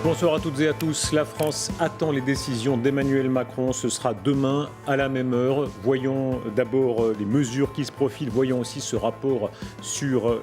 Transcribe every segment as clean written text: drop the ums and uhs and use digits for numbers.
Bonsoir à toutes et à tous. La France attend les décisions d'Emmanuel Macron. Ce sera demain à la même heure. Voyons d'abord les mesures qui se profilent. Voyons aussi ce rapport sur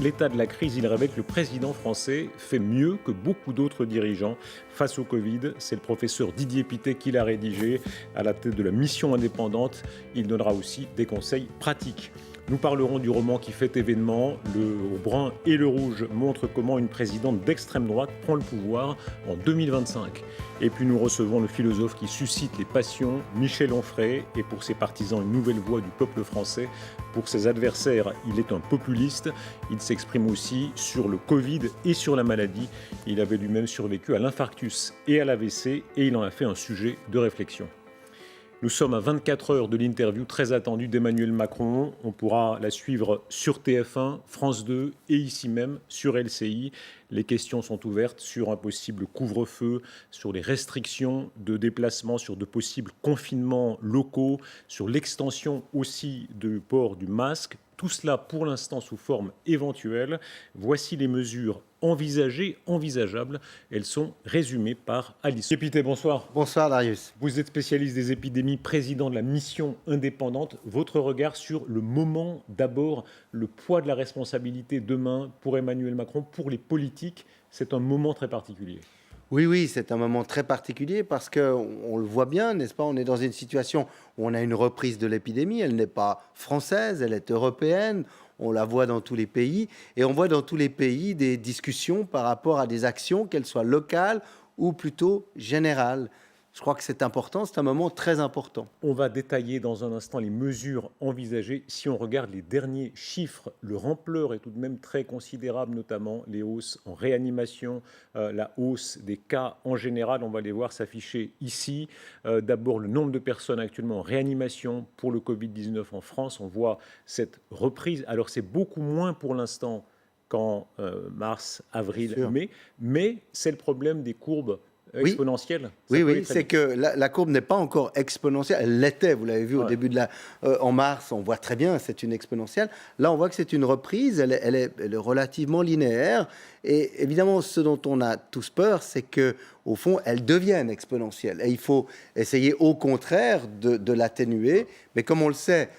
l'état de la crise. Il révèle que le président français fait mieux que beaucoup d'autres dirigeants face au Covid. C'est le professeur Didier Pittet qui l'a rédigé à la tête de la mission indépendante. Il donnera aussi des conseils pratiques. Nous parlerons du roman qui fait événement. Le brun et le rouge montrent comment une présidente d'extrême droite prend le pouvoir en 2025. Et puis nous recevons le philosophe qui suscite les passions, Michel Onfray, et pour ses partisans, une nouvelle voix du peuple français. Pour ses adversaires, il est un populiste. Il s'exprime aussi sur le Covid et sur la maladie. Il avait lui-même survécu à l'infarctus et à l'AVC, et il en a fait un sujet de réflexion. Nous sommes à 24 heures de l'interview très attendue d'Emmanuel Macron. On pourra la suivre sur TF1, France 2 et ici même sur LCI. Les questions sont ouvertes sur un possible couvre-feu, sur les restrictions de déplacement, sur de possibles confinements locaux, sur l'extension aussi du port du masque. Tout cela pour l'instant sous forme éventuelle. Voici les mesures envisagées, envisageables. Elles sont résumées par Alice Pittet. Bonsoir. Bonsoir Darius. Vous êtes spécialiste des épidémies, président de la mission indépendante. Votre regard sur le moment, d'abord, le poids de la responsabilité demain pour Emmanuel Macron, pour les politiques, c'est un moment très particulier. Oui, c'est un moment très particulier parce qu'on le voit bien, n'est-ce pas? On est dans une situation où on a une reprise de l'épidémie. Elle n'est pas française, elle est européenne. On la voit dans tous les pays. Et on voit dans tous les pays des discussions par rapport à des actions, qu'elles soient locales ou plutôt générales. Je crois que c'est important, c'est un moment très important. On va détailler dans un instant les mesures envisagées. Si on regarde les derniers chiffres, leur ampleur est tout de même très considérable, notamment les hausses en réanimation, la hausse des cas en général. On va les voir s'afficher ici. D'abord, le nombre de personnes actuellement en réanimation pour le Covid-19 en France. On voit cette reprise. Alors, c'est beaucoup moins pour l'instant qu'en mars, avril, mai. Mais c'est le problème des courbes exponentielle. Oui, c'est que la courbe n'est pas encore exponentielle. Elle l'était, vous l'avez vu au début de en mars, on voit très bien, c'est une exponentielle. Là, on voit que c'est une reprise, elle est relativement linéaire. Et évidemment, ce dont on a tous peur, c'est que au fond, elle devienne exponentielle. Et il faut essayer au contraire de l'atténuer. Mais comme on le sait,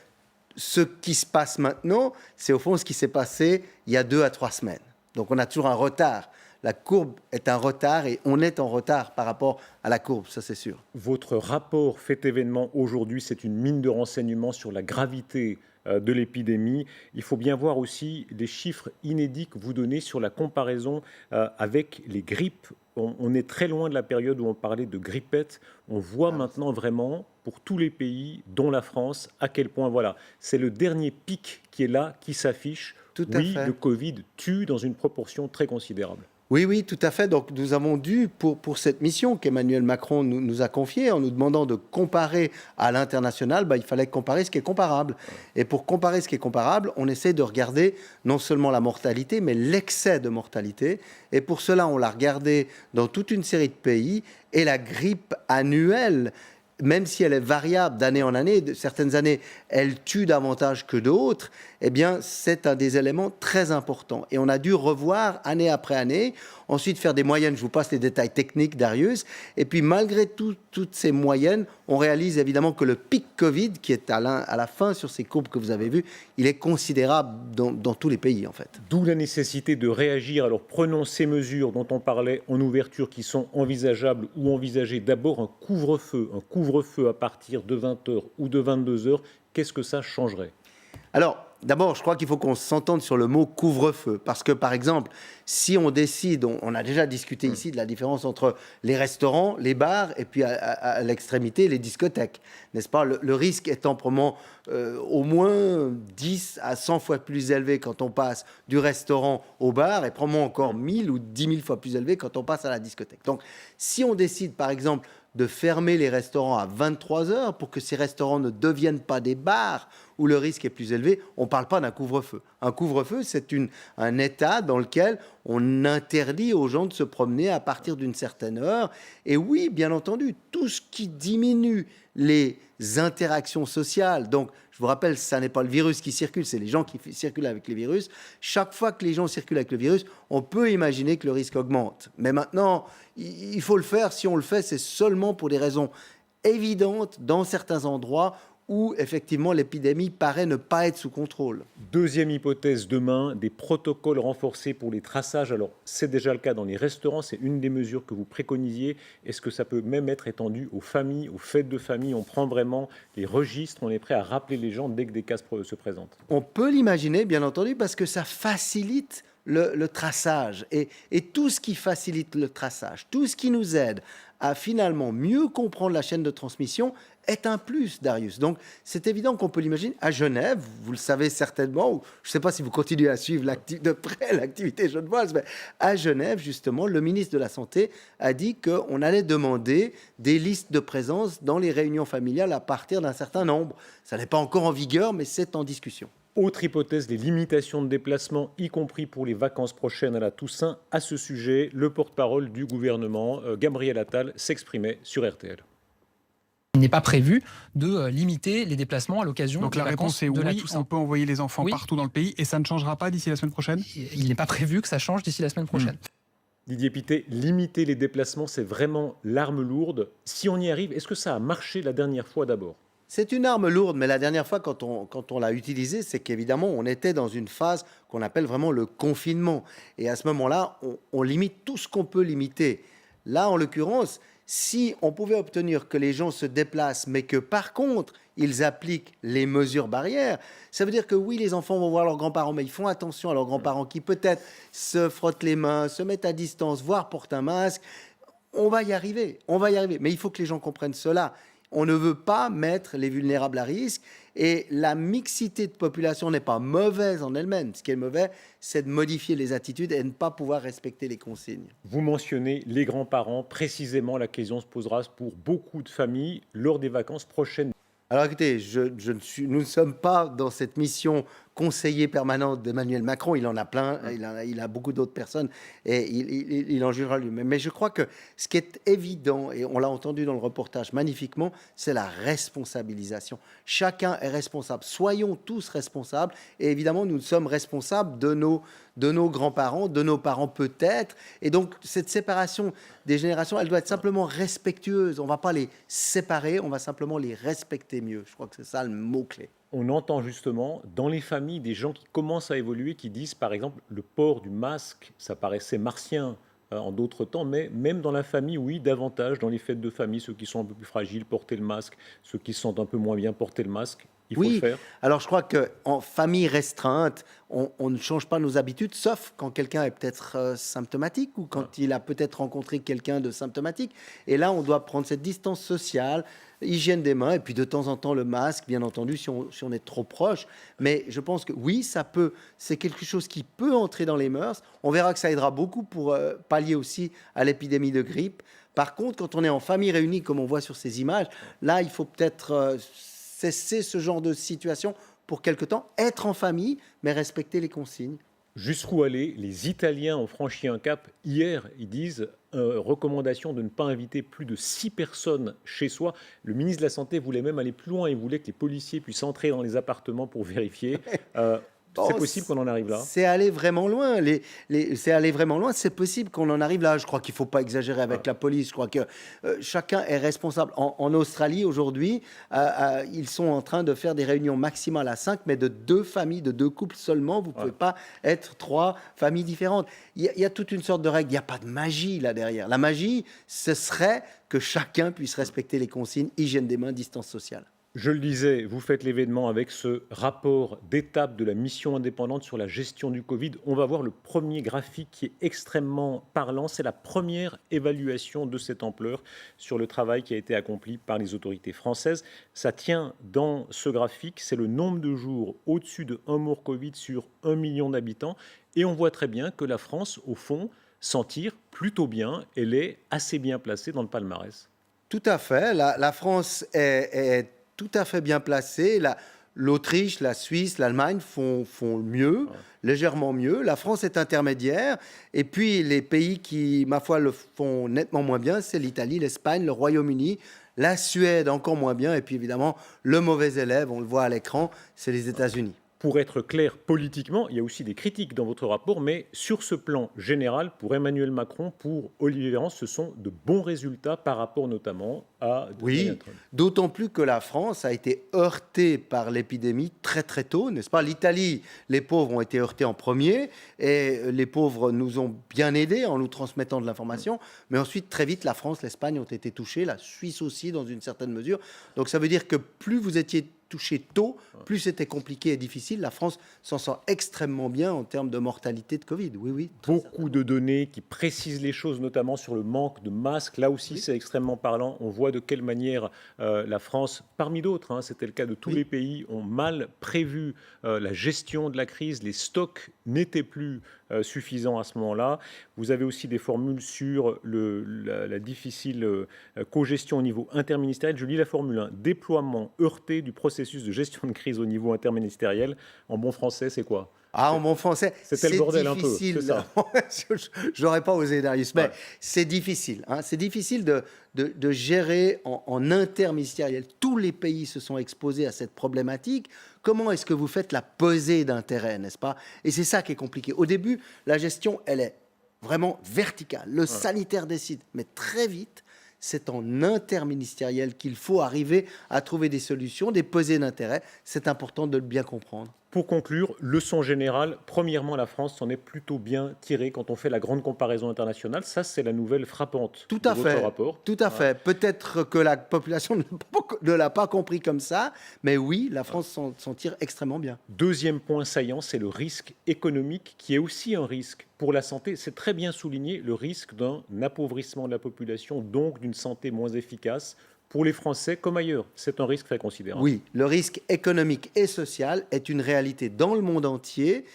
ce qui se passe maintenant, c'est au fond ce qui s'est passé il y a 2 à 3 semaines. Donc on a toujours un retard. La courbe est un retard et on est en retard par rapport à la courbe, ça c'est sûr. Votre rapport fait événement aujourd'hui, c'est une mine de renseignements sur la gravité de l'épidémie. Il faut bien voir aussi les chiffres inédits que vous donnez sur la comparaison avec les grippes. On est très loin de la période où on parlait de grippette. On voit maintenant vraiment, pour tous les pays, dont la France, à quel point, voilà, c'est le dernier pic qui est là, qui s'affiche. Oui, le Covid tue dans une proportion très considérable. Oui, tout à fait. Donc, nous avons dû, pour cette mission qu'Emmanuel Macron nous a confiée, en nous demandant de comparer à l'international, il fallait comparer ce qui est comparable. Et pour comparer ce qui est comparable, on essaie de regarder non seulement la mortalité, mais l'excès de mortalité. Et pour cela, on l'a regardé dans toute une série de pays. Et la grippe annuelle, même si elle est variable d'année en année, certaines années, elle tue davantage que d'autres, eh bien, c'est un des éléments très importants. Et on a dû revoir année après année, ensuite faire des moyennes. Je vous passe les détails techniques, Darius. Et puis, malgré toutes ces moyennes, on réalise évidemment que le pic Covid, qui est à la fin sur ces courbes que vous avez vues, il est considérable dans tous les pays, en fait. D'où la nécessité de réagir. Alors, prenons ces mesures dont on parlait en ouverture qui sont envisageables ou envisagées. D'abord, un couvre-feu à partir de 20h ou de 22h. Qu'est-ce que ça changerait ? Alors, d'abord, je crois qu'il faut qu'on s'entende sur le mot couvre-feu. Parce que, par exemple, si on décide, on a déjà discuté ici de la différence entre les restaurants, les bars et puis à l'extrémité, les discothèques. N'est-ce pas ? Le risque est amplement au moins 10 à 100 fois plus élevé quand on passe du restaurant au bar et probablement encore 1000 ou 10 000 fois plus élevé quand on passe à la discothèque. Donc, si on décide, par exemple, de fermer les restaurants à 23 heures pour que ces restaurants ne deviennent pas des bars où le risque est plus élevé, on ne parle pas d'un couvre-feu. Un couvre-feu, c'est un état dans lequel on interdit aux gens de se promener à partir d'une certaine heure. Et oui, bien entendu, tout ce qui diminue les interactions sociales, donc Je vous rappelle, ça n'est pas le virus qui circule, c'est les gens qui circulent avec les virus. Chaque fois que les gens circulent avec le virus, on peut imaginer que le risque augmente. Mais maintenant, il faut le faire. Si on le fait, c'est seulement pour des raisons évidentes dans certains endroits où effectivement l'épidémie paraît ne pas être sous contrôle. Deuxième hypothèse demain, des protocoles renforcés pour les traçages. Alors c'est déjà le cas dans les restaurants, c'est une des mesures que vous préconisiez. Est-ce que ça peut même être étendu aux familles, aux fêtes de famille? On prend vraiment les registres, on est prêt à rappeler les gens dès que des cas se présentent. On peut l'imaginer, bien entendu, parce que ça facilite le traçage. Et tout ce qui facilite le traçage, tout ce qui nous aide à finalement mieux comprendre la chaîne de transmission est un plus, Darius. Donc, c'est évident qu'on peut l'imaginer. À Genève, vous le savez certainement, ou je ne sais pas si vous continuez à suivre de près l'activité genevoise, mais à Genève, justement, le ministre de la Santé a dit qu'on allait demander des listes de présence dans les réunions familiales à partir d'un certain nombre. Ça n'est pas encore en vigueur, mais c'est en discussion. Autre hypothèse, les limitations de déplacement, y compris pour les vacances prochaines à la Toussaint. À ce sujet, le porte-parole du gouvernement, Gabriel Attal, s'exprimait sur RTL. Il n'est pas prévu de limiter les déplacements à l'occasion Donc des la vacances réponse est de la oui, Toussaint. on peut envoyer les enfants Oui. partout dans le pays et ça ne changera pas d'ici la semaine prochaine? Il n'est pas prévu que ça change d'ici la semaine prochaine. Didier Pittet, limiter les déplacements, c'est vraiment l'arme lourde. Si on y arrive, est-ce que ça a marché la dernière fois d'abord? C'est une arme lourde, mais la dernière fois, quand on l'a utilisée, c'est qu'évidemment, on était dans une phase qu'on appelle vraiment le confinement. Et à ce moment-là, on limite tout ce qu'on peut limiter. Là, en l'occurrence, si on pouvait obtenir que les gens se déplacent, mais que par contre, ils appliquent les mesures barrières, ça veut dire que oui, les enfants vont voir leurs grands-parents, mais ils font attention à leurs grands-parents qui peut-être se frottent les mains, se mettent à distance, voire portent un masque. On va y arriver, mais il faut que les gens comprennent cela. On ne veut pas mettre les vulnérables à risque et la mixité de population n'est pas mauvaise en elle-même. Ce qui est mauvais, c'est de modifier les attitudes et de ne pas pouvoir respecter les consignes. Vous mentionnez les grands-parents. Précisément, la question se posera pour beaucoup de familles lors des vacances prochaines. Alors écoutez, nous ne sommes pas dans cette mission conseiller permanent d'Emmanuel Macron. Il en a plein, il a beaucoup d'autres personnes et il en jugera lui-même. Mais je crois que ce qui est évident, et on l'a entendu dans le reportage magnifiquement, c'est la responsabilisation. Chacun est responsable. Soyons tous responsables. Et évidemment, nous sommes responsables de nos grands-parents, de nos parents peut-être. Et donc, cette séparation des générations, elle doit être simplement respectueuse. On ne va pas les séparer, on va simplement les respecter mieux. Je crois que c'est ça le mot-clé. On entend justement dans les familles des gens qui commencent à évoluer, qui disent par exemple le port du masque, ça paraissait martien en d'autres temps, mais même dans la famille, oui, davantage dans les fêtes de famille, ceux qui sont un peu plus fragiles, porter le masque, ceux qui se sentent un peu moins bien, porter le masque. Il faut le faire. Alors je crois qu'en famille restreinte, on ne change pas nos habitudes, sauf quand quelqu'un est peut-être symptomatique ou quand il a peut-être rencontré quelqu'un de symptomatique. Et là, on doit prendre cette distance sociale, hygiène des mains, et puis de temps en temps le masque, bien entendu, si on est trop proche. Mais je pense que oui, c'est quelque chose qui peut entrer dans les mœurs. On verra que ça aidera beaucoup pour pallier aussi à l'épidémie de grippe. Par contre, quand on est en famille réunie, comme on voit sur ces images, là, il faut peut-être cesser ce genre de situation pour quelque temps, être en famille, mais respecter les consignes. Jusqu'où aller? Les Italiens ont franchi un cap. Hier, ils disent recommandation de ne pas inviter plus de 6 personnes chez soi. Le ministre de la Santé voulait même aller plus loin. Il voulait que les policiers puissent entrer dans les appartements pour vérifier. C'est possible qu'on en arrive là? C'est aller vraiment loin. C'est aller vraiment loin. C'est possible qu'on en arrive là. Je crois qu'il ne faut pas exagérer avec la police. Je crois que chacun est responsable. En Australie, aujourd'hui, ils sont en train de faire des réunions maximales à 5, mais de 2 familles, de 2 couples seulement. Vous ne pouvez pas être 3 familles différentes. Il y a toute une sorte de règle. Il n'y a pas de magie là derrière. La magie, ce serait que chacun puisse respecter les consignes, hygiène des mains, distance sociale. Je le disais, vous faites l'événement avec ce rapport d'étape de la mission indépendante sur la gestion du Covid. On va voir le premier graphique qui est extrêmement parlant. C'est la première évaluation de cette ampleur sur le travail qui a été accompli par les autorités françaises. Ça tient dans ce graphique, c'est le nombre de jours au-dessus de 1 mort Covid sur 1 million d'habitants. Et on voit très bien que la France, au fond, s'en tire plutôt bien. Elle est assez bien placée dans le palmarès. Tout à fait. La France est tout à fait bien placée. L'Autriche, la Suisse, l'Allemagne font mieux, légèrement mieux. La France est intermédiaire. Et puis, les pays qui, ma foi, le font nettement moins bien, c'est l'Italie, l'Espagne, le Royaume-Uni, la Suède encore moins bien. Et puis, évidemment, le mauvais élève, on le voit à l'écran, c'est les États-Unis. Pour être clair politiquement, il y a aussi des critiques dans votre rapport, mais sur ce plan général, pour Emmanuel Macron, pour Olivier Véran, ce sont de bons résultats par rapport notamment à... Oui, d'autant plus que la France a été heurtée par l'épidémie très très tôt, n'est-ce pas? L'Italie, les pauvres ont été heurtés en premier, et les pauvres nous ont bien aidés en nous transmettant de l'information, mais ensuite très vite la France, l'Espagne ont été touchés, la Suisse aussi dans une certaine mesure. Donc ça veut dire que plus vous étiez touché tôt, plus c'était compliqué et difficile. La France s'en sort extrêmement bien en termes de mortalité de Covid. Oui, oui. Beaucoup de données qui précisent les choses, notamment sur le manque de masques. Là aussi, c'est extrêmement parlant. On voit de quelle manière la France, parmi d'autres, c'était le cas de tous les pays, ont mal prévu la gestion de la crise. Les stocks n'étaient plus suffisants à ce moment-là. Vous avez aussi des formules sur la difficile co-gestion au niveau interministériel. Je lis la formule 1. Déploiement heurté du processus de gestion de crise au niveau interministériel. En bon français, c'est quoi? En bon français, c'était le bordel difficile. Un peu, c'est ça. J'aurais pas osé, Darius, mais c'est difficile. C'est difficile de gérer en interministériel. Tous les pays se sont exposés à cette problématique. Comment est-ce que vous faites la pesée d'intérêt, n'est-ce pas? Et c'est ça qui est compliqué. Au début, la gestion, elle est vraiment verticale. Le sanitaire décide, mais très vite, c'est en interministériel qu'il faut arriver à trouver des solutions, des pesées d'intérêt. C'est important de le bien comprendre. Pour conclure, leçon générale, premièrement, la France s'en est plutôt bien tirée quand on fait la grande comparaison internationale. Ça, c'est la nouvelle frappante de votre rapport. Tout à fait. Peut-être que la population ne l'a pas compris comme ça, mais oui, la France s'en tire extrêmement bien. Deuxième point saillant, c'est le risque économique, qui est aussi un risque pour la santé. C'est très bien souligné, le risque d'un appauvrissement de la population, donc d'une santé moins efficace. Pour les Français comme ailleurs, c'est un risque très considérable. Oui, le risque économique et social est une réalité dans le monde entier,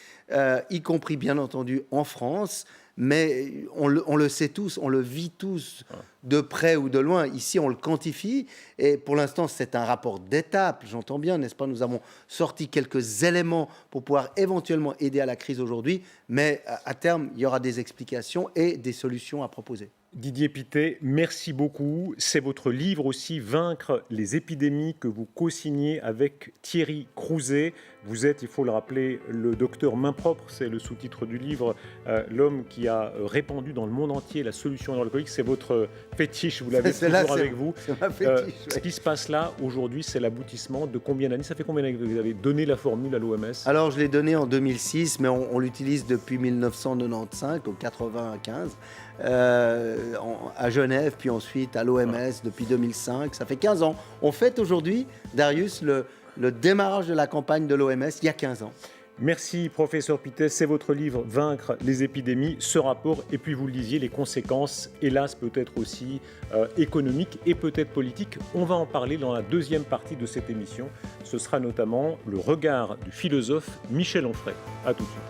y compris bien entendu en France, mais on le sait tous, on le vit tous de près ou de loin. Ici, on le quantifie et pour l'instant, c'est un rapport d'étape, j'entends bien, n'est-ce pas? Nous avons sorti quelques éléments pour pouvoir éventuellement aider à la crise aujourd'hui, mais à terme, il y aura des explications et des solutions à proposer. Didier Pittet, merci beaucoup. C'est votre livre aussi, Vaincre les épidémies, que vous co-signez avec Thierry Crouzet. Vous êtes, il faut le rappeler, le docteur main propre, c'est le sous-titre du livre, l'homme qui a répandu dans le monde entier la solution hydroalcoolique. C'est votre fétiche, vous l'avez toujours avec vous. C'est ma fétiche, Ce qui se passe là, aujourd'hui, c'est l'aboutissement de combien d'années? Ça fait combien d'années que vous avez donné la formule à l'OMS? Alors, je l'ai donnée en 2006, mais on l'utilise depuis 1995, donc 95. À Genève, puis ensuite à l'OMS depuis 2005. Ça fait 15 ans. On fête aujourd'hui, Darius, le démarrage de la campagne de l'OMS il y a 15 ans. Merci, professeur Pittet. C'est votre livre, Vaincre les épidémies, ce rapport. Et puis, vous le disiez, les conséquences, hélas, peut-être aussi économiques et peut-être politiques. On va en parler dans la deuxième partie de cette émission. Ce sera notamment le regard du philosophe Michel Onfray. À tout de suite.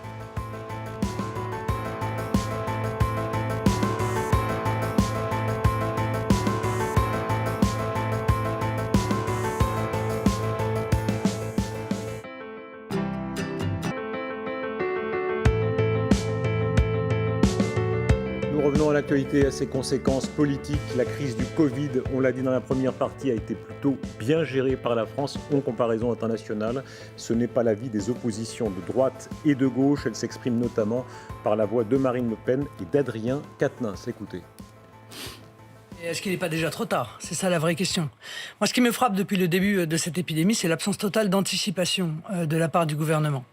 Revenons à l'actualité, à ses conséquences politiques. La crise du Covid, on l'a dit dans la première partie, a été plutôt bien gérée par la France en comparaison internationale. Ce n'est pas l'avis des oppositions de droite et de gauche. Elle s'exprime notamment par la voix de Marine Le Pen et d'Adrien Quatennens. Écoutez. Est-ce qu'il n'est pas déjà trop tard? C'est ça la vraie question. Moi, ce qui me frappe depuis le début de cette épidémie, c'est l'absence totale d'anticipation de la part du gouvernement.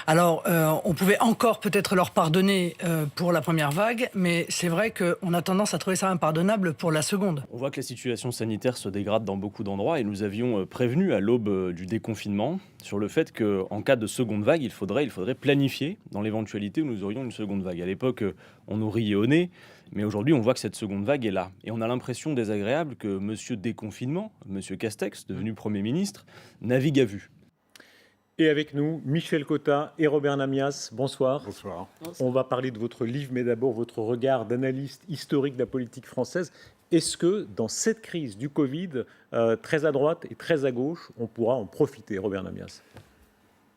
Alors, on pouvait encore peut-être leur pardonner pour la première vague, mais c'est vrai qu'on a tendance à trouver ça impardonnable pour la seconde. On voit que la situation sanitaire se dégrade dans beaucoup d'endroits et nous avions prévenu à l'aube du déconfinement sur le fait qu'en cas de seconde vague, il faudrait planifier dans l'éventualité où nous aurions une seconde vague. À l'époque, on nous riait au nez. Mais aujourd'hui, on voit que cette seconde vague est là. Et on a l'impression désagréable que M. Déconfinement, M. Castex, devenu Premier ministre, navigue à vue. Et avec nous, Michel Cotta et Robert Namias. Bonsoir. Bonsoir. On va parler de votre livre, mais d'abord votre regard d'analyste historique de la politique française. Est-ce que dans cette crise du Covid, très à droite et très à gauche, on pourra en profiter, Robert Namias?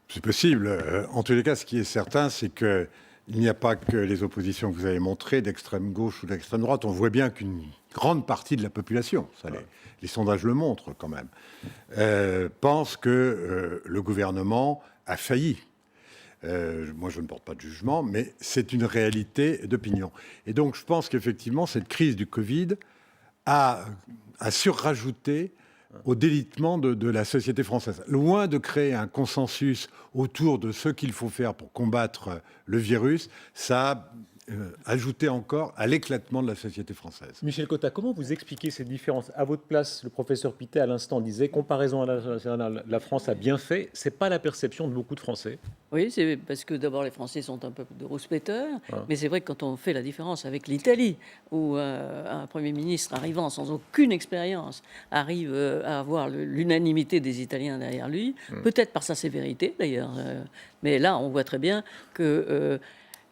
C'est possible. En tous les cas, ce qui est certain, c'est qu'il n'y a pas que les oppositions que vous avez montrées, d'extrême gauche ou d'extrême droite. On voit bien qu'une grande partie de la population, les sondages le montrent quand même, pense que le gouvernement a failli. Moi, je ne porte pas de jugement, mais c'est une réalité d'opinion. Et donc, je pense qu'effectivement, cette crise du Covid a surrajouté au délitement de la société française. Loin de créer un consensus autour de ce qu'il faut faire pour combattre le virus, ça a ajouté encore à l'éclatement de la société française. Michel Cotta, comment vous expliquez ces différences? À votre place, le professeur Pittet, à l'instant, disait comparaison à l'international, la France a bien fait. Ce n'est pas la perception de beaucoup de Français. Oui, c'est parce que d'abord les Français sont un peu de rouspéteurs, mais c'est vrai que quand on fait la différence avec l'Italie, où un Premier ministre arrivant sans aucune expérience arrive à avoir l'unanimité des Italiens derrière lui, peut-être par sa sévérité d'ailleurs, mais là on voit très bien que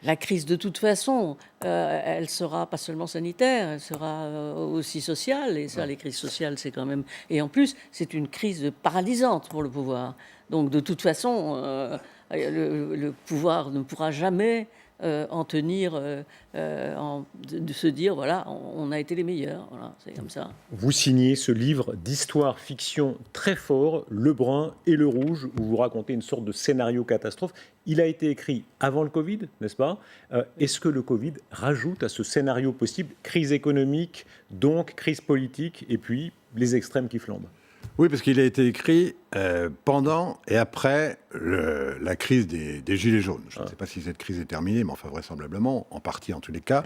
la crise, de toute façon, elle sera pas seulement sanitaire, elle sera aussi sociale. Et ça, les crises sociales, c'est quand même... Et en plus, c'est une crise paralysante pour le pouvoir. Donc, de toute façon, le pouvoir ne pourra jamais en tenir, de se dire, voilà, on a été les meilleurs. Voilà, c'est comme ça. Vous signez ce livre d'histoire-fiction très fort, Le Brun et le Rouge, où vous racontez une sorte de scénario catastrophe. Il a été écrit avant le Covid, n'est-ce pas? Est-ce que le Covid rajoute à ce scénario possible crise économique, donc crise politique, et puis les extrêmes qui flambent? Oui, parce qu'il a été écrit pendant et après la crise des Gilets jaunes. Je ne sais pas si cette crise est terminée, mais enfin vraisemblablement, en partie en tous les cas.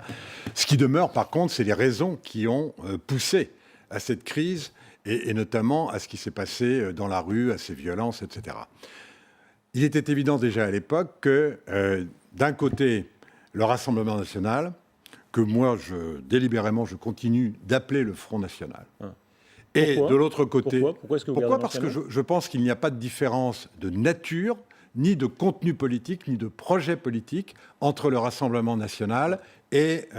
Ce qui demeure, par contre, c'est les raisons qui ont poussé à cette crise, et notamment à ce qui s'est passé dans la rue, à ces violences, etc. Il était évident déjà à l'époque que, d'un côté, le Rassemblement national, que moi, délibérément, je continue d'appeler le Front national. Et Pourquoi? de l'autre côté... Pourquoi est-ce que vous Pourquoi? gardez Parce que l'ancien nom je pense qu'il n'y a pas de différence de nature, ni de contenu politique, ni de projet politique entre le Rassemblement national et,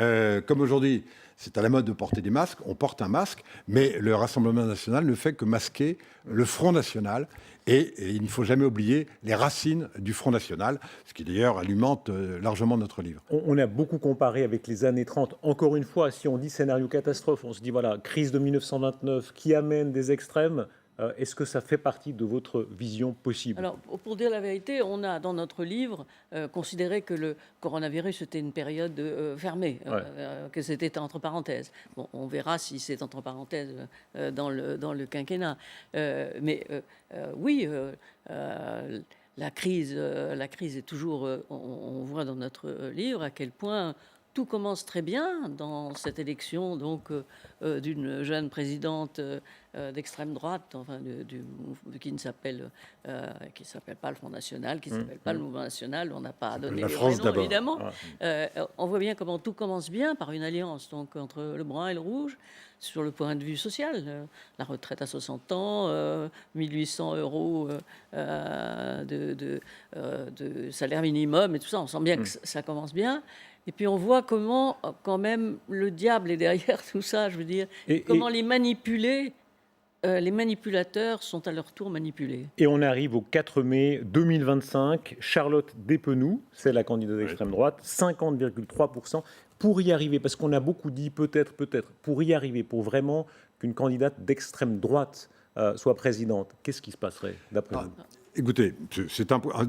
comme aujourd'hui, c'est à la mode de porter des masques, on porte un masque, mais le Rassemblement national ne fait que masquer le Front national. Et il ne faut jamais oublier les racines du Front national, ce qui d'ailleurs alimente largement notre livre. On a beaucoup comparé avec les années 30. Encore une fois, si on dit scénario catastrophe, on se dit, voilà, crise de 1929 qui amène des extrêmes. Est-ce que ça fait partie de votre vision possible? Alors, pour dire la vérité, on a dans notre livre considéré que le coronavirus était une période fermée, que c'était entre parenthèses. Bon, on verra si c'est entre parenthèses dans le quinquennat. Oui, la crise est toujours... on voit dans notre livre à quel point... Tout commence très bien dans cette élection donc d'une jeune présidente d'extrême droite, enfin qui ne s'appelle pas le Front National, qui ne s'appelle pas le Mouvement National. On n'a pas donné la les France vrais noms, d'abord. évidemment. On voit bien comment tout commence bien par une alliance donc entre le brun et le rouge sur le point de vue social. La retraite à 60 ans, 1800 euros de salaire minimum et tout ça. On sent bien que ça commence bien. Et puis on voit comment, quand même, le diable est derrière tout ça, je veux dire. Comment les manipulateurs sont à leur tour manipulés. Et on arrive au 4 mai 2025. Charlotte Despenoux, c'est la candidate d'extrême droite, 50,3%. Pour y arriver, parce qu'on a beaucoup dit peut-être, pour y arriver, pour vraiment qu'une candidate d'extrême droite soit présidente, qu'est-ce qui se passerait, d'après vous? Écoutez,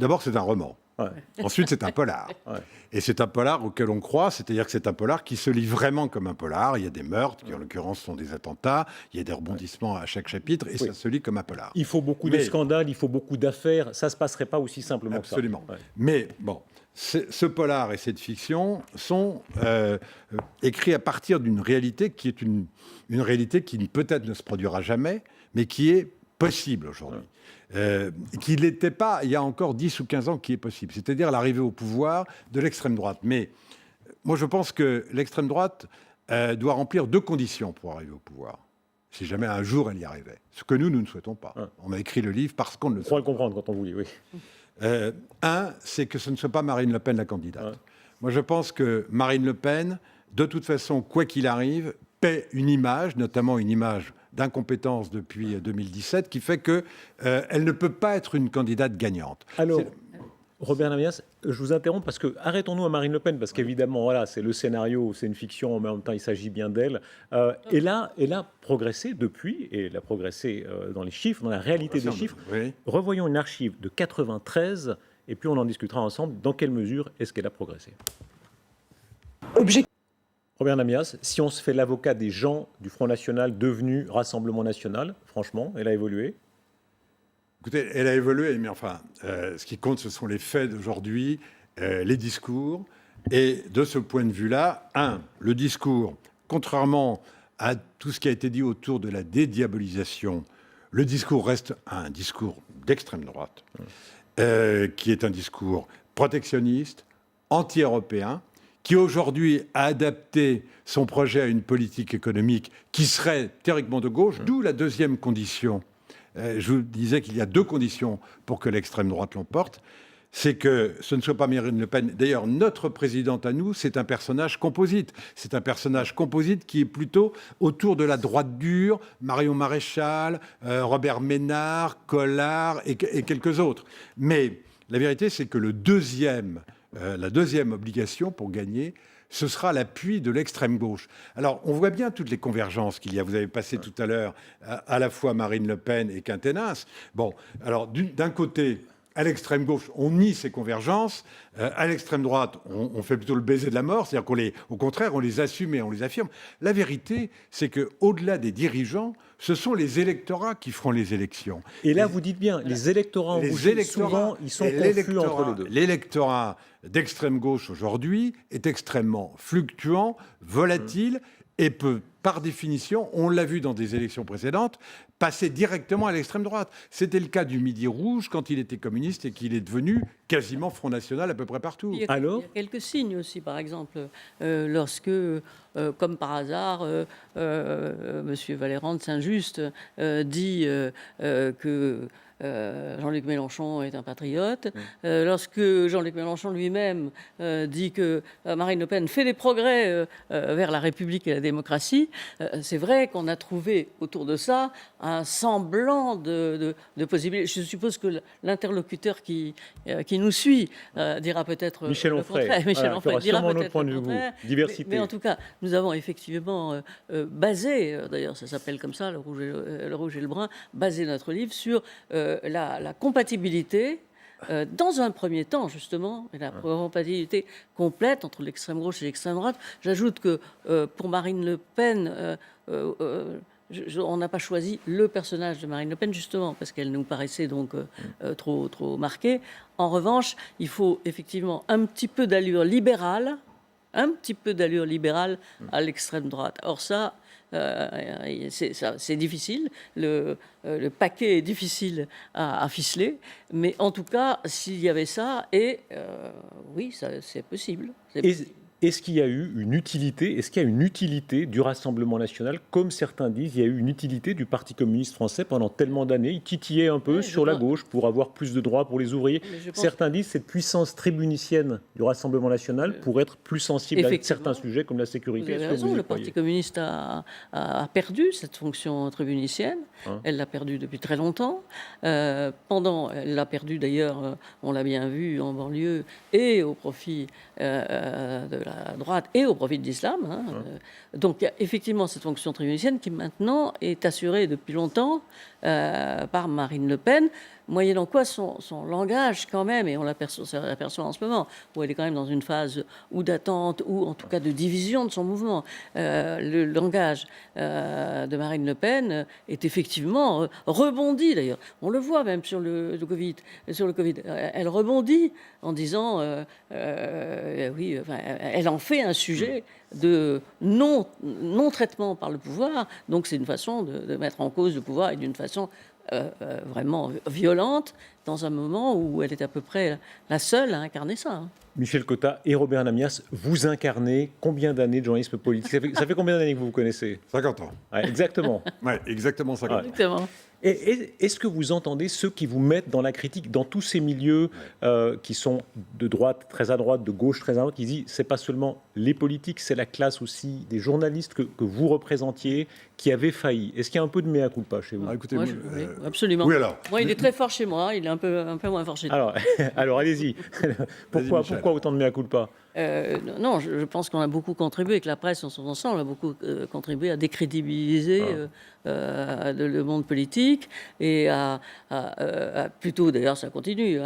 d'abord c'est un roman. Ouais. Ensuite, c'est un polar. Ouais. Et c'est un polar auquel on croit, c'est-à-dire que c'est un polar qui se lit vraiment comme un polar. Il y a des meurtres, qui en l'occurrence sont des attentats, il y a des rebondissements à chaque chapitre, et ça se lit comme un polar. Il faut beaucoup de scandales, il faut beaucoup d'affaires, ça ne se passerait pas aussi simplement Absolument. que ça. Ouais. Mais bon, ce polar et cette fiction sont écrits à partir d'une réalité qui est une réalité qui peut-être ne se produira jamais, mais qui est possible aujourd'hui. Qui n'était pas, il y a encore 10 ou 15 ans, qui est possible. C'est-à-dire l'arrivée au pouvoir de l'extrême droite. Mais moi, je pense que l'extrême droite doit remplir 2 conditions pour arriver au pouvoir. Si jamais un jour elle y arrivait. Ce que nous ne souhaitons pas. On a écrit le livre parce qu'on ne le souhaite pas. On pourra le comprendre quand on vous lit, oui. Un, c'est que ce ne soit pas Marine Le Pen la candidate. Moi, je pense que Marine Le Pen, de toute façon, quoi qu'il arrive, paie une image, notamment une image d'incompétence depuis 2017, qui fait qu'elle ne peut pas être une candidate gagnante. Alors, Robert Namias, je vous interromps parce que arrêtons-nous à Marine Le Pen, parce qu'évidemment, voilà, c'est le scénario, c'est une fiction, mais en même temps, il s'agit bien d'elle. Elle a progressé depuis, et elle a progressé dans les chiffres, dans la réalité des chiffres. Oui. Revoyons une archive de 93, et puis on en discutera ensemble. Dans quelle mesure est-ce qu'elle a progressé? Robert Namias, si on se fait l'avocat des gens du Front National devenus Rassemblement National, franchement, elle a évolué? Écoutez, elle a évolué, mais enfin, ce qui compte, ce sont les faits d'aujourd'hui, les discours. Et de ce point de vue-là, le discours, contrairement à tout ce qui a été dit autour de la dédiabolisation, le discours reste un discours d'extrême droite, qui est un discours protectionniste, anti-européen, qui aujourd'hui a adapté son projet à une politique économique qui serait théoriquement de gauche, d'où la deuxième condition. Je vous disais qu'il y a deux conditions pour que l'extrême droite l'emporte. C'est que ce ne soit pas Marine Le Pen. D'ailleurs, notre présidente à nous, c'est un personnage composite. C'est un personnage composite qui est plutôt autour de la droite dure, Marion Maréchal, Robert Ménard, Collard et quelques autres. Mais la vérité, c'est que la deuxième obligation pour gagner, ce sera l'appui de l'extrême gauche. Alors, on voit bien toutes les convergences qu'il y a. Vous avez passé tout à l'heure à la fois Marine Le Pen et Quinténas. Bon, alors d'un côté, à l'extrême gauche, on nie ces convergences. À l'extrême droite, on fait plutôt le baiser de la mort, c'est-à-dire au contraire, on les assume et on les affirme. La vérité, c'est que au-delà des dirigeants, ce sont les électorats qui feront les élections. Et là, vous dites bien, les électorats ont bougé, souvent, ils sont confus entre les deux. L'électorat d'extrême gauche aujourd'hui est extrêmement fluctuant, volatile et peut, par définition, on l'a vu dans des élections précédentes, passer directement à l'extrême droite. C'était le cas du Midi Rouge quand il était communiste et qu'il est devenu quasiment Front National à peu près partout. Il y a quelques signes aussi, par exemple, lorsque, comme par hasard, M. Valéran de Saint-Just dit que Jean-Luc Mélenchon est un patriote. Lorsque Jean-Luc Mélenchon lui-même dit que Marine Le Pen fait des progrès vers la République et la démocratie, c'est vrai qu'on a trouvé autour de ça un semblant de possibilité. Je suppose que l'interlocuteur qui nous suit dira peut-être Michel le Onfray, contraire. Michel Onfray dira sûrement peut-être notre point le de vue. contraire. Diversité. Mais en tout cas, nous avons effectivement basé, d'ailleurs ça s'appelle comme ça, le rouge et le brun, basé notre livre sur la compatibilité, dans un premier temps, justement, la compatibilité complète entre l'extrême gauche et l'extrême droite. J'ajoute que pour Marine Le Pen, on n'a pas choisi le personnage de Marine Le Pen, justement, parce qu'elle nous paraissait donc trop marquée. En revanche, il faut effectivement un petit peu d'allure libérale, à l'extrême droite. Or ça, c'est difficile, le paquet est difficile à ficeler, mais en tout cas, s'il y avait ça, oui, c'est possible. Est-ce qu'il y a eu une utilité, du Rassemblement national? Comme certains disent, il y a eu une utilité du Parti communiste français pendant tellement d'années. Il titillait un peu sur la gauche pour avoir plus de droits pour les ouvriers. Certains disent que cette puissance tribunicienne du Rassemblement national pour être plus sensible à certains sujets comme la sécurité. Vous avez raison, le Parti communiste a perdu cette fonction tribunicienne. Elle l'a perdue depuis très longtemps. Elle l'a perdue d'ailleurs, on l'a bien vu en banlieue, et au profit de la droite et au profit de l'islam. Donc il y a effectivement cette fonction tribunicienne qui maintenant est assurée depuis longtemps par Marine Le Pen, moyennant quoi son langage quand même, et on l'aperçoit en ce moment, où elle est quand même dans une phase ou d'attente ou en tout cas de division de son mouvement. Le langage de Marine Le Pen est effectivement rebondi d'ailleurs. On le voit même sur le Covid. Elle rebondit en disant oui, enfin, elle en fait un sujet de non-traitement par le pouvoir. Donc c'est une façon de mettre en cause le pouvoir et d'une façon vraiment violente dans un moment où elle est à peu près la seule à incarner ça. Michel Cotta et Robert Namias, vous incarnez combien d'années de journalisme politique? Ça fait combien d'années que vous vous connaissez? 50 ans. Ouais, exactement. Ouais, exactement 50 ans. Exactement. Est-ce que vous entendez ceux qui vous mettent dans la critique, dans tous ces milieux qui sont de droite, très à droite, de gauche, très à droite, qui disent c'est pas seulement les politiques, c'est la classe aussi des journalistes que vous représentiez qui avaient failli. Est-ce qu'il y a un peu de mea culpa chez vous? Écoutez, Moi, oui, absolument. Oui, alors. Moi, il est très fort chez moi, il est un peu moins fort chez toi. Alors allez-y. Pourquoi autant de mea culpa? Non, je pense qu'on a beaucoup contribué, que la presse en son ensemble a beaucoup contribué à décrédibiliser le monde politique et à plutôt, d'ailleurs ça continue,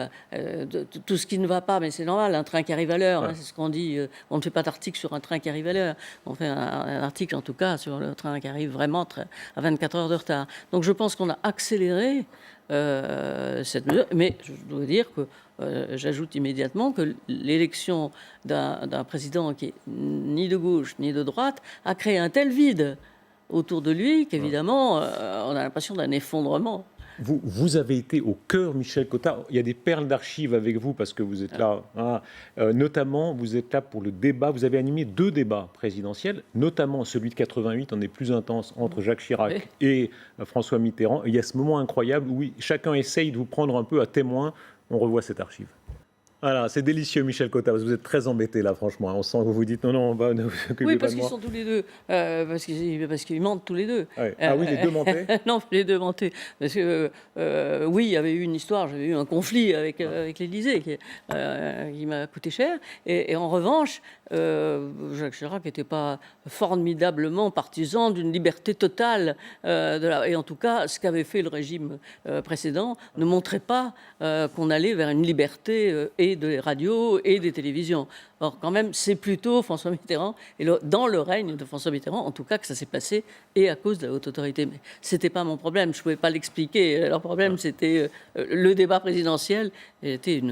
tout ce qui ne va pas, mais c'est normal, un train qui arrive à l'heure, c'est ce qu'on dit, on ne fait pas d'article sur un train qui arrive à l'heure, on fait un article en tout cas sur le train qui arrive vraiment à 24 heures de retard. Donc je pense qu'on a accéléré cette mesure, mais je dois dire que j'ajoute immédiatement que l'élection d'un président qui est ni de gauche ni de droite a créé un tel vide autour de lui qu'évidemment on a l'impression d'un effondrement. Vous avez été au cœur, Michel Cotta. Il y a des perles d'archives avec vous parce que vous êtes là. Notamment, vous êtes là pour le débat. Vous avez animé 2 débats présidentiels, notamment celui de 88, on est plus intense, entre Jacques Chirac et François Mitterrand. Il y a ce moment incroyable où chacun essaye de vous prendre un peu à témoin. On revoit cette archive. Voilà, c'est délicieux, Michel Cotta, parce que vous êtes très embêté là, franchement. On sent que vous vous dites non, ne vous occupez oui, pas parce de qu'ils moi. sont tous les deux, parce qu'ils mentent tous les deux. Ouais. Ah oui, les 2 mentaient. Non, les 2 mentaient. Parce que oui, il y avait eu une histoire, j'avais eu un conflit avec l'Élysée qui m'a coûté cher. Et en revanche, Jacques Chirac n'était pas formidablement partisan d'une liberté totale. Et en tout cas, ce qu'avait fait le régime précédent ne montrait pas qu'on allait vers une liberté et des radios et des télévisions. Or, quand même, c'est plutôt François Mitterrand, et dans le règne de François Mitterrand, en tout cas, que ça s'est passé, et à cause de la haute autorité. Mais ce n'était pas mon problème, je ne pouvais pas l'expliquer. Leur problème, c'était le débat présidentiel, et était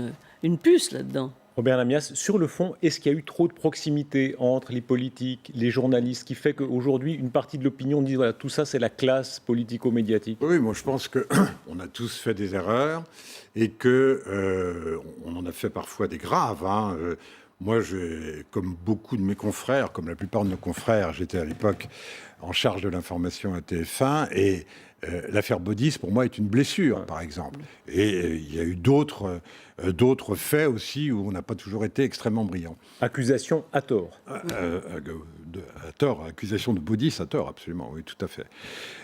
une puce là-dedans. Robert Lamias, sur le fond, est-ce qu'il y a eu trop de proximité entre les politiques, les journalistes, qui fait qu'aujourd'hui, une partie de l'opinion dit voilà, tout ça, c'est la classe politico-médiatique? Oui, moi je pense qu'on a tous fait des erreurs et que on en a fait parfois des graves. Moi, comme beaucoup de mes confrères, comme la plupart de nos confrères, j'étais à l'époque en charge de l'information à TF1 et l'affaire Baudis, pour moi, est une blessure, par exemple. Et il y a eu d'autres faits aussi où on n'a pas toujours été extrêmement brillant. Accusation à tort. À tort, accusation de Baudis à tort, absolument, oui, tout à fait.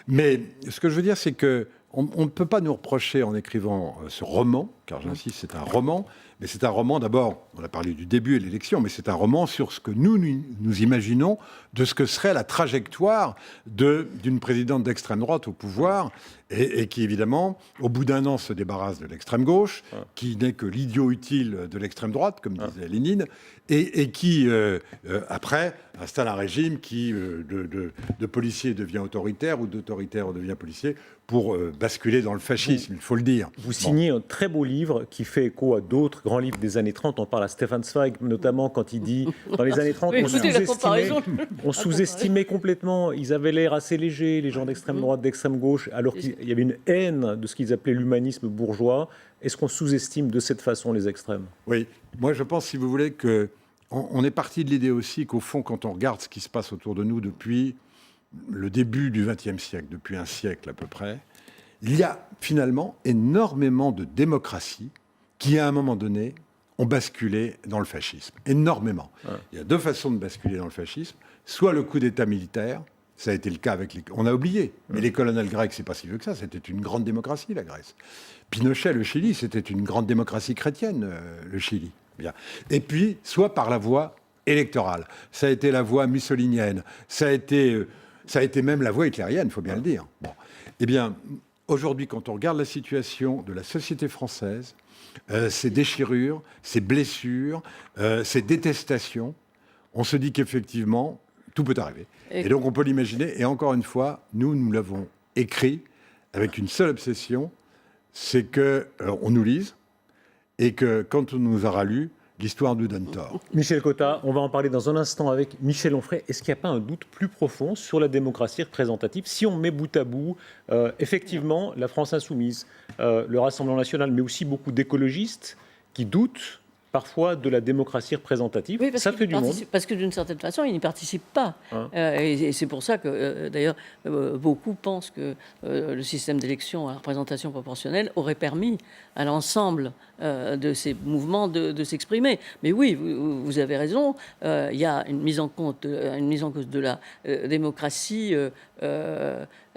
Mais ce que je veux dire, c'est que on ne peut pas nous reprocher en écrivant ce roman, car j'insiste, c'est un roman, mais c'est un roman d'abord, on a parlé du début et de l'élection, mais c'est un roman sur ce que nous imaginons de ce que serait la trajectoire d'une présidente d'extrême droite au pouvoir, et qui évidemment, au bout d'1 an, se débarrasse de l'extrême gauche, qui n'est que l'idiot utile de l'extrême droite, comme disait Lénine, et qui, après, installe un régime qui, de policier devient autoritaire, ou d'autoritaire devient policier, pour basculer dans le fascisme, il faut le dire. Vous signez un très beau livre qui fait écho à d'autres grands livres des années 30. On parle à Stefan Zweig, notamment quand il dit, dans les années 30, on sous-estimait complètement. Ils avaient l'air assez légers, les gens d'extrême droite, d'extrême gauche, alors qu'il y avait une haine de ce qu'ils appelaient l'humanisme bourgeois. Est-ce qu'on sous-estime de cette façon les extrêmes? Oui, moi je pense, si vous voulez, qu'on est parti de l'idée aussi qu'au fond, quand on regarde ce qui se passe autour de nous depuis le début du XXe siècle, depuis un siècle à peu près, il y a finalement énormément de démocraties qui, à un moment donné, ont basculé dans le fascisme. Énormément. Il y a 2 façons de basculer dans le fascisme. Soit le coup d'État militaire, ça a été le cas avec les... On a oublié, mais les colonels grecs, c'est pas si vieux que ça, c'était une grande démocratie, la Grèce. Pinochet, le Chili, c'était une grande démocratie chrétienne, le Chili. Bien. Et puis, soit par la voie électorale. Ça a été la voie mussolinienne, ça a été même la voie hitlérienne, il faut bien le dire. Bon. Eh bien, aujourd'hui, quand on regarde la situation de la société française, ces déchirures, ces blessures, ces détestations, on se dit qu'effectivement, tout peut arriver. Et donc, on peut l'imaginer. Et encore une fois, nous l'avons écrit avec une seule obsession, c'est qu'on nous lise et que quand on nous aura lu, l'histoire nous donne tort. Michel Cotta, on va en parler dans un instant avec Michel Onfray. Est-ce qu'il n'y a pas un doute plus profond sur la démocratie représentative? Si on met bout à bout, effectivement, la France insoumise, le Rassemblement national, mais aussi beaucoup d'écologistes qui doutent parfois de la démocratie représentative. Oui, parce ça fait du monde. Parce que d'une certaine façon, ils n'y participent pas. Et c'est pour ça que, d'ailleurs, beaucoup pensent que le système d'élection à représentation proportionnelle aurait permis à l'ensemble de ces mouvements de s'exprimer. Mais oui, vous avez raison, il y a une mise en cause de la démocratie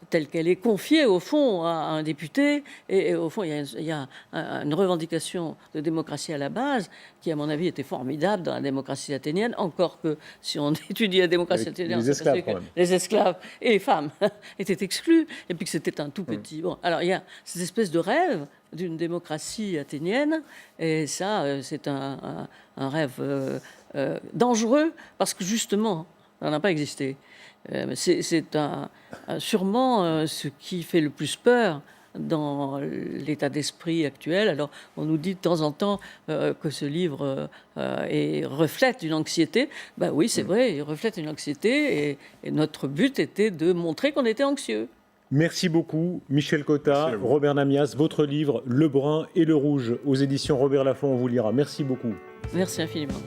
telle qu'elle est confiée, au fond, à un député. Et au fond, il y a une revendication de démocratie à la base qui, à mon avis, était formidable dans la démocratie athénienne, encore que si on étudie la démocratie athénienne, les esclaves, que les esclaves et les femmes étaient exclus, et puis que c'était un tout petit... Bon, alors, il y a cette espèce de rêve d'une démocratie athénienne, et ça, c'est un rêve dangereux, parce que, justement, ça n'a pas existé. C'est sûrement ce qui fait le plus peur dans l'état d'esprit actuel. Alors, on nous dit de temps en temps que ce livre reflète une anxiété. Ben oui, c'est vrai, il reflète une anxiété, et notre but était de montrer qu'on était anxieux. Merci beaucoup, Michel Cotta, Robert Namias. Votre livre, Le Brun et le Rouge, aux éditions Robert Laffont, on vous lira. Merci beaucoup. Merci infiniment.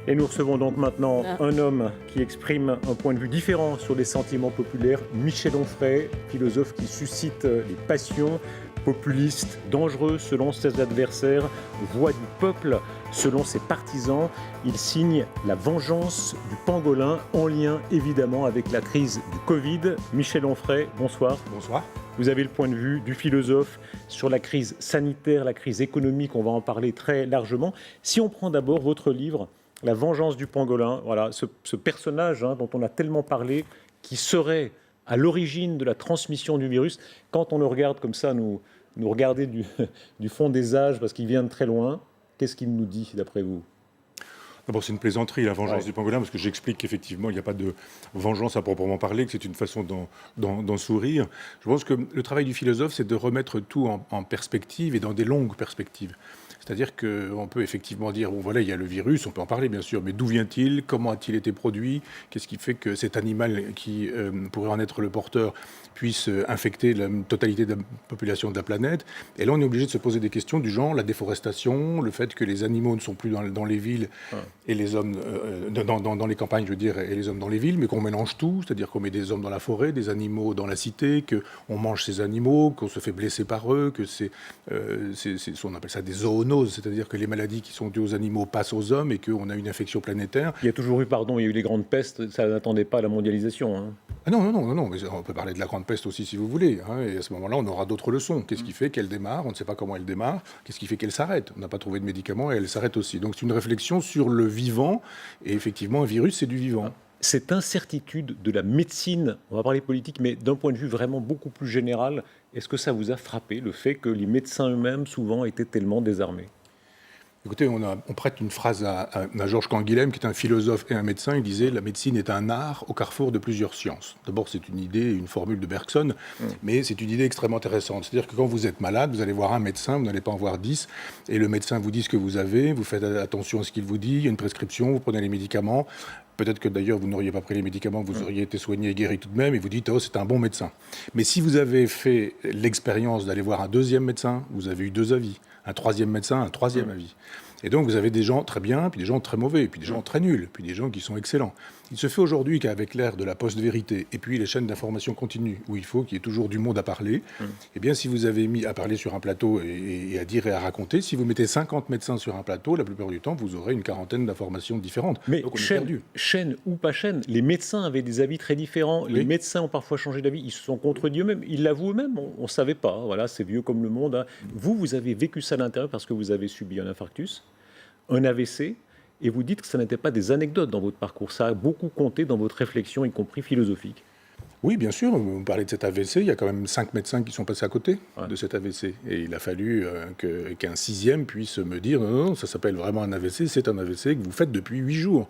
Et nous recevons donc maintenant un homme qui exprime un point de vue différent sur les sentiments populaires, Michel Onfray, philosophe qui suscite les passions, populiste, dangereux selon ses adversaires, voix du peuple selon ses partisans. Il signe La vengeance du pangolin, en lien évidemment avec la crise du Covid. Michel Onfray, bonsoir. Bonsoir. Vous avez le point de vue du philosophe sur la crise sanitaire, la crise économique, on va en parler très largement. Si on prend d'abord votre livre, La vengeance du pangolin, voilà, ce personnage dont on a tellement parlé, qui serait à l'origine de la transmission du virus, quand on le regarde comme ça, nous regarder du fond des âges, parce qu'il vient de très loin, qu'est-ce qu'il nous dit d'après vous ? D'abord, c'est une plaisanterie, la vengeance du pangolin, parce que j'explique qu'effectivement, il n'y a pas de vengeance à proprement parler, que c'est une façon d'en sourire. Je pense que le travail du philosophe, c'est de remettre tout en perspective et dans des longues perspectives. C'est-à-dire qu'on peut effectivement dire, bon voilà, il y a le virus, on peut en parler bien sûr, mais d'où vient-il ? Comment a-t-il été produit ? Qu'est-ce qui fait que cet animal qui pourrait en être le porteur puisse infecter la totalité de la population de la planète ? Et là, on est obligé de se poser des questions du genre la déforestation, le fait que les animaux ne sont plus dans les villes et les hommes dans les campagnes, je veux dire, et les hommes dans les villes, mais qu'on mélange tout, c'est-à-dire qu'on met des hommes dans la forêt, des animaux dans la cité, qu'on mange ces animaux, qu'on se fait blesser par eux, que on appelle ça des zoonoses, c'est-à-dire que les maladies qui sont dues aux animaux passent aux hommes et qu'on a une infection planétaire. Il y a toujours eu, il y a eu les grandes pestes, ça n'attendait pas la mondialisation. Ah non, mais on peut parler de la grande peste aussi si vous voulez, et à ce moment-là, on aura d'autres leçons. Qu'est-ce qui fait qu'elle démarre ? On ne sait pas comment elle démarre. Qu'est-ce qui fait qu'elle s'arrête ? On n'a pas trouvé de médicaments et elle s'arrête aussi. Donc c'est une réflexion sur le vivant, et effectivement, un virus, c'est du vivant. Cette incertitude de la médecine, on va parler politique, mais d'un point de vue vraiment beaucoup plus général, est-ce que ça vous a frappé, le fait que les médecins eux-mêmes, souvent, étaient tellement désarmés ? Écoutez, on prête une phrase à Georges Canguilhem, qui est un philosophe et un médecin. Il disait « La médecine est un art au carrefour de plusieurs sciences ». D'abord, c'est une idée, une formule de Bergson, mais c'est une idée extrêmement intéressante. C'est-à-dire que quand vous êtes malade, vous allez voir un médecin, vous n'allez pas en voir 10, et le médecin vous dit ce que vous avez, vous faites attention à ce qu'il vous dit, il y a une prescription, vous prenez les médicaments. Peut-être que d'ailleurs, vous n'auriez pas pris les médicaments, vous auriez été soigné et guéri tout de même, et vous dites « Oh, c'est un bon médecin ». Mais si vous avez fait l'expérience d'aller voir un deuxième médecin, vous avez eu 2 avis. Un troisième médecin, un troisième avis. Et donc, vous avez des gens très bien, puis des gens très mauvais, puis des gens très nuls, puis des gens qui sont excellents. Il se fait aujourd'hui qu'avec l'ère de la post-vérité, et puis les chaînes d'information continues, où il faut qu'il y ait toujours du monde à parler, eh bien, si vous avez mis à parler sur un plateau et à dire et à raconter, si vous mettez 50 médecins sur un plateau, la plupart du temps, vous aurez une quarantaine d'informations différentes. Mais donc, on est perdu. Chaîne ou pas chaîne, les médecins avaient des avis très différents. Les médecins ont parfois changé d'avis. Ils se sont contredits eux-mêmes. Ils l'avouent eux-mêmes. On ne savait pas. Voilà, c'est vieux comme le monde. Vous avez vécu ça à l'intérieur parce que vous avez subi un infarctus, un AVC, et vous dites que ça n'était pas des anecdotes dans votre parcours. Ça a beaucoup compté dans votre réflexion, y compris philosophique. Oui, bien sûr. Vous parlez de cet AVC. Il y a quand même 5 médecins qui sont passés à côté de cet AVC. Et il a fallu qu'un 6e puisse me dire non, ça s'appelle vraiment un AVC, c'est un AVC que vous faites depuis 8 jours.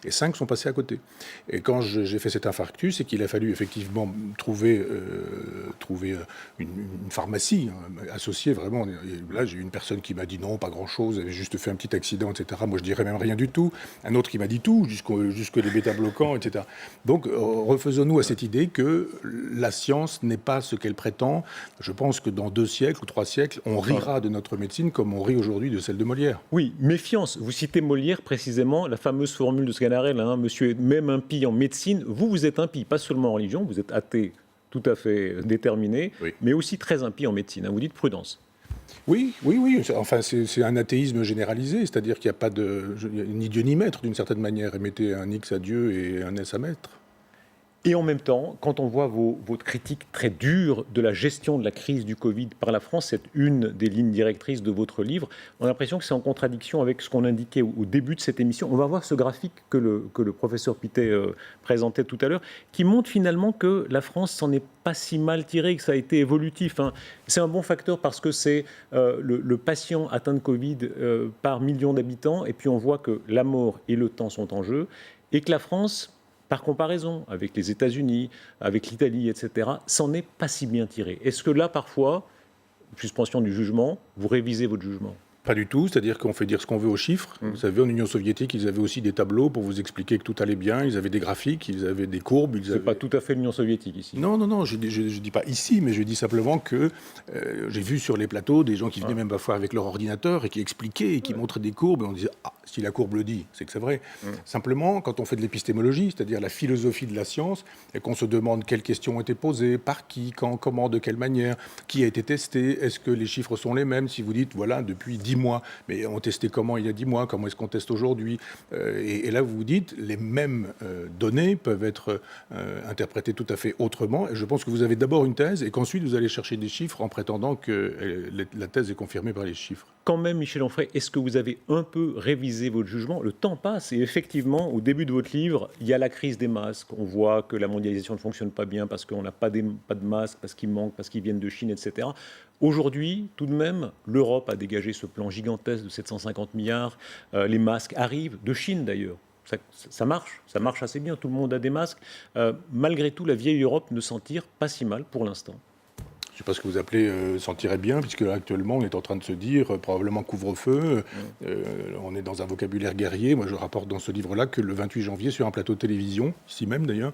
Et 5 sont passés à côté. Et quand j'ai fait cet infarctus, c'est qu'il a fallu effectivement trouver une pharmacie associée vraiment. Et là, j'ai eu une personne qui m'a dit non, pas grand-chose, elle avait juste fait un petit accident, etc. Moi, je dirais même rien du tout. Un autre qui m'a dit tout, jusque les bêta-bloquants, etc. Donc, refaisons-nous à cette idée que que la science n'est pas ce qu'elle prétend. Je pense que dans 2 siècles ou 3 siècles, on rira de notre médecine comme on rit aujourd'hui de celle de Molière. Oui, méfiance. Vous citez Molière précisément, la fameuse formule de Sganarelle, hein, monsieur est même impie en médecine. Vous êtes impie, pas seulement en religion, vous êtes athée tout à fait déterminé, Oui. mais aussi très impie en médecine. Hein. Vous dites prudence. Oui. Enfin, c'est un athéisme généralisé, c'est-à-dire qu'il n'y a pas ni Dieu ni maître, d'une certaine manière. Et mettez un X à Dieu et un S à maître. Et en même temps, quand on voit votre critique très dure de la gestion de la crise du Covid par la France, c'est une des lignes directrices de votre livre, on a l'impression que c'est en contradiction avec ce qu'on indiquait au début de cette émission. On va voir ce graphique que le professeur Pittet présentait tout à l'heure, qui montre finalement que la France s'en est pas si mal tirée, que ça a été évolutif. Hein. C'est un bon facteur parce que c'est le patient atteint de Covid par million d'habitants, et puis on voit que la mort et le temps sont en jeu, et que la France, par comparaison avec les États-Unis, avec l'Italie, etc., s'en est pas si bien tiré. Est-ce que là, parfois, suspension du jugement, vous révisez votre jugement ? Pas du tout, c'est-à-dire qu'on fait dire ce qu'on veut aux chiffres. Vous savez, en Union soviétique, ils avaient aussi des tableaux pour vous expliquer que tout allait bien, ils avaient des graphiques, ils avaient des courbes. C'est pas tout à fait l'Union soviétique ici. Non, je dis pas ici, mais je dis simplement que j'ai vu sur les plateaux des gens qui venaient même parfois avec leur ordinateur et qui expliquaient et qui montraient des courbes, et on disait « Ah, si la courbe le dit, c'est que c'est vrai ». Simplement, quand on fait de l'épistémologie, c'est-à-dire la philosophie de la science, et qu'on se demande quelles questions ont été posées, par qui, quand, comment, de quelle manière, qui a été testé, est-ce que les chiffres sont les mêmes, si vous dites, voilà, depuis 10 mois, mais on testait comment il y a 10 mois, comment est-ce qu'on teste aujourd'hui, et là vous vous dites, les mêmes données peuvent être interprétées tout à fait autrement, et je pense que vous avez d'abord une thèse, et qu'ensuite vous allez chercher des chiffres en prétendant que la thèse est confirmée par les chiffres. Quand même, Michel Onfray, est-ce que vous avez un peu révisé votre jugement ? Le temps passe, et effectivement, au début de votre livre, il y a la crise des masques. On voit que la mondialisation ne fonctionne pas bien parce qu'on n'a pas de masques, parce qu'ils manquent, parce qu'ils viennent de Chine, etc. Aujourd'hui, tout de même, l'Europe a dégagé ce plan gigantesque de 750 milliards. Les masques arrivent, de Chine d'ailleurs. Ça marche assez bien, tout le monde a des masques. Malgré tout, la vieille Europe ne s'en tire pas si mal pour l'instant. Je ne sais pas ce que vous appelez s'en tirer bien, puisque actuellement on est en train de se dire probablement couvre-feu. On est dans un vocabulaire guerrier. Moi, je rapporte dans ce livre-là que le 28 janvier, sur un plateau de télévision, ici même d'ailleurs,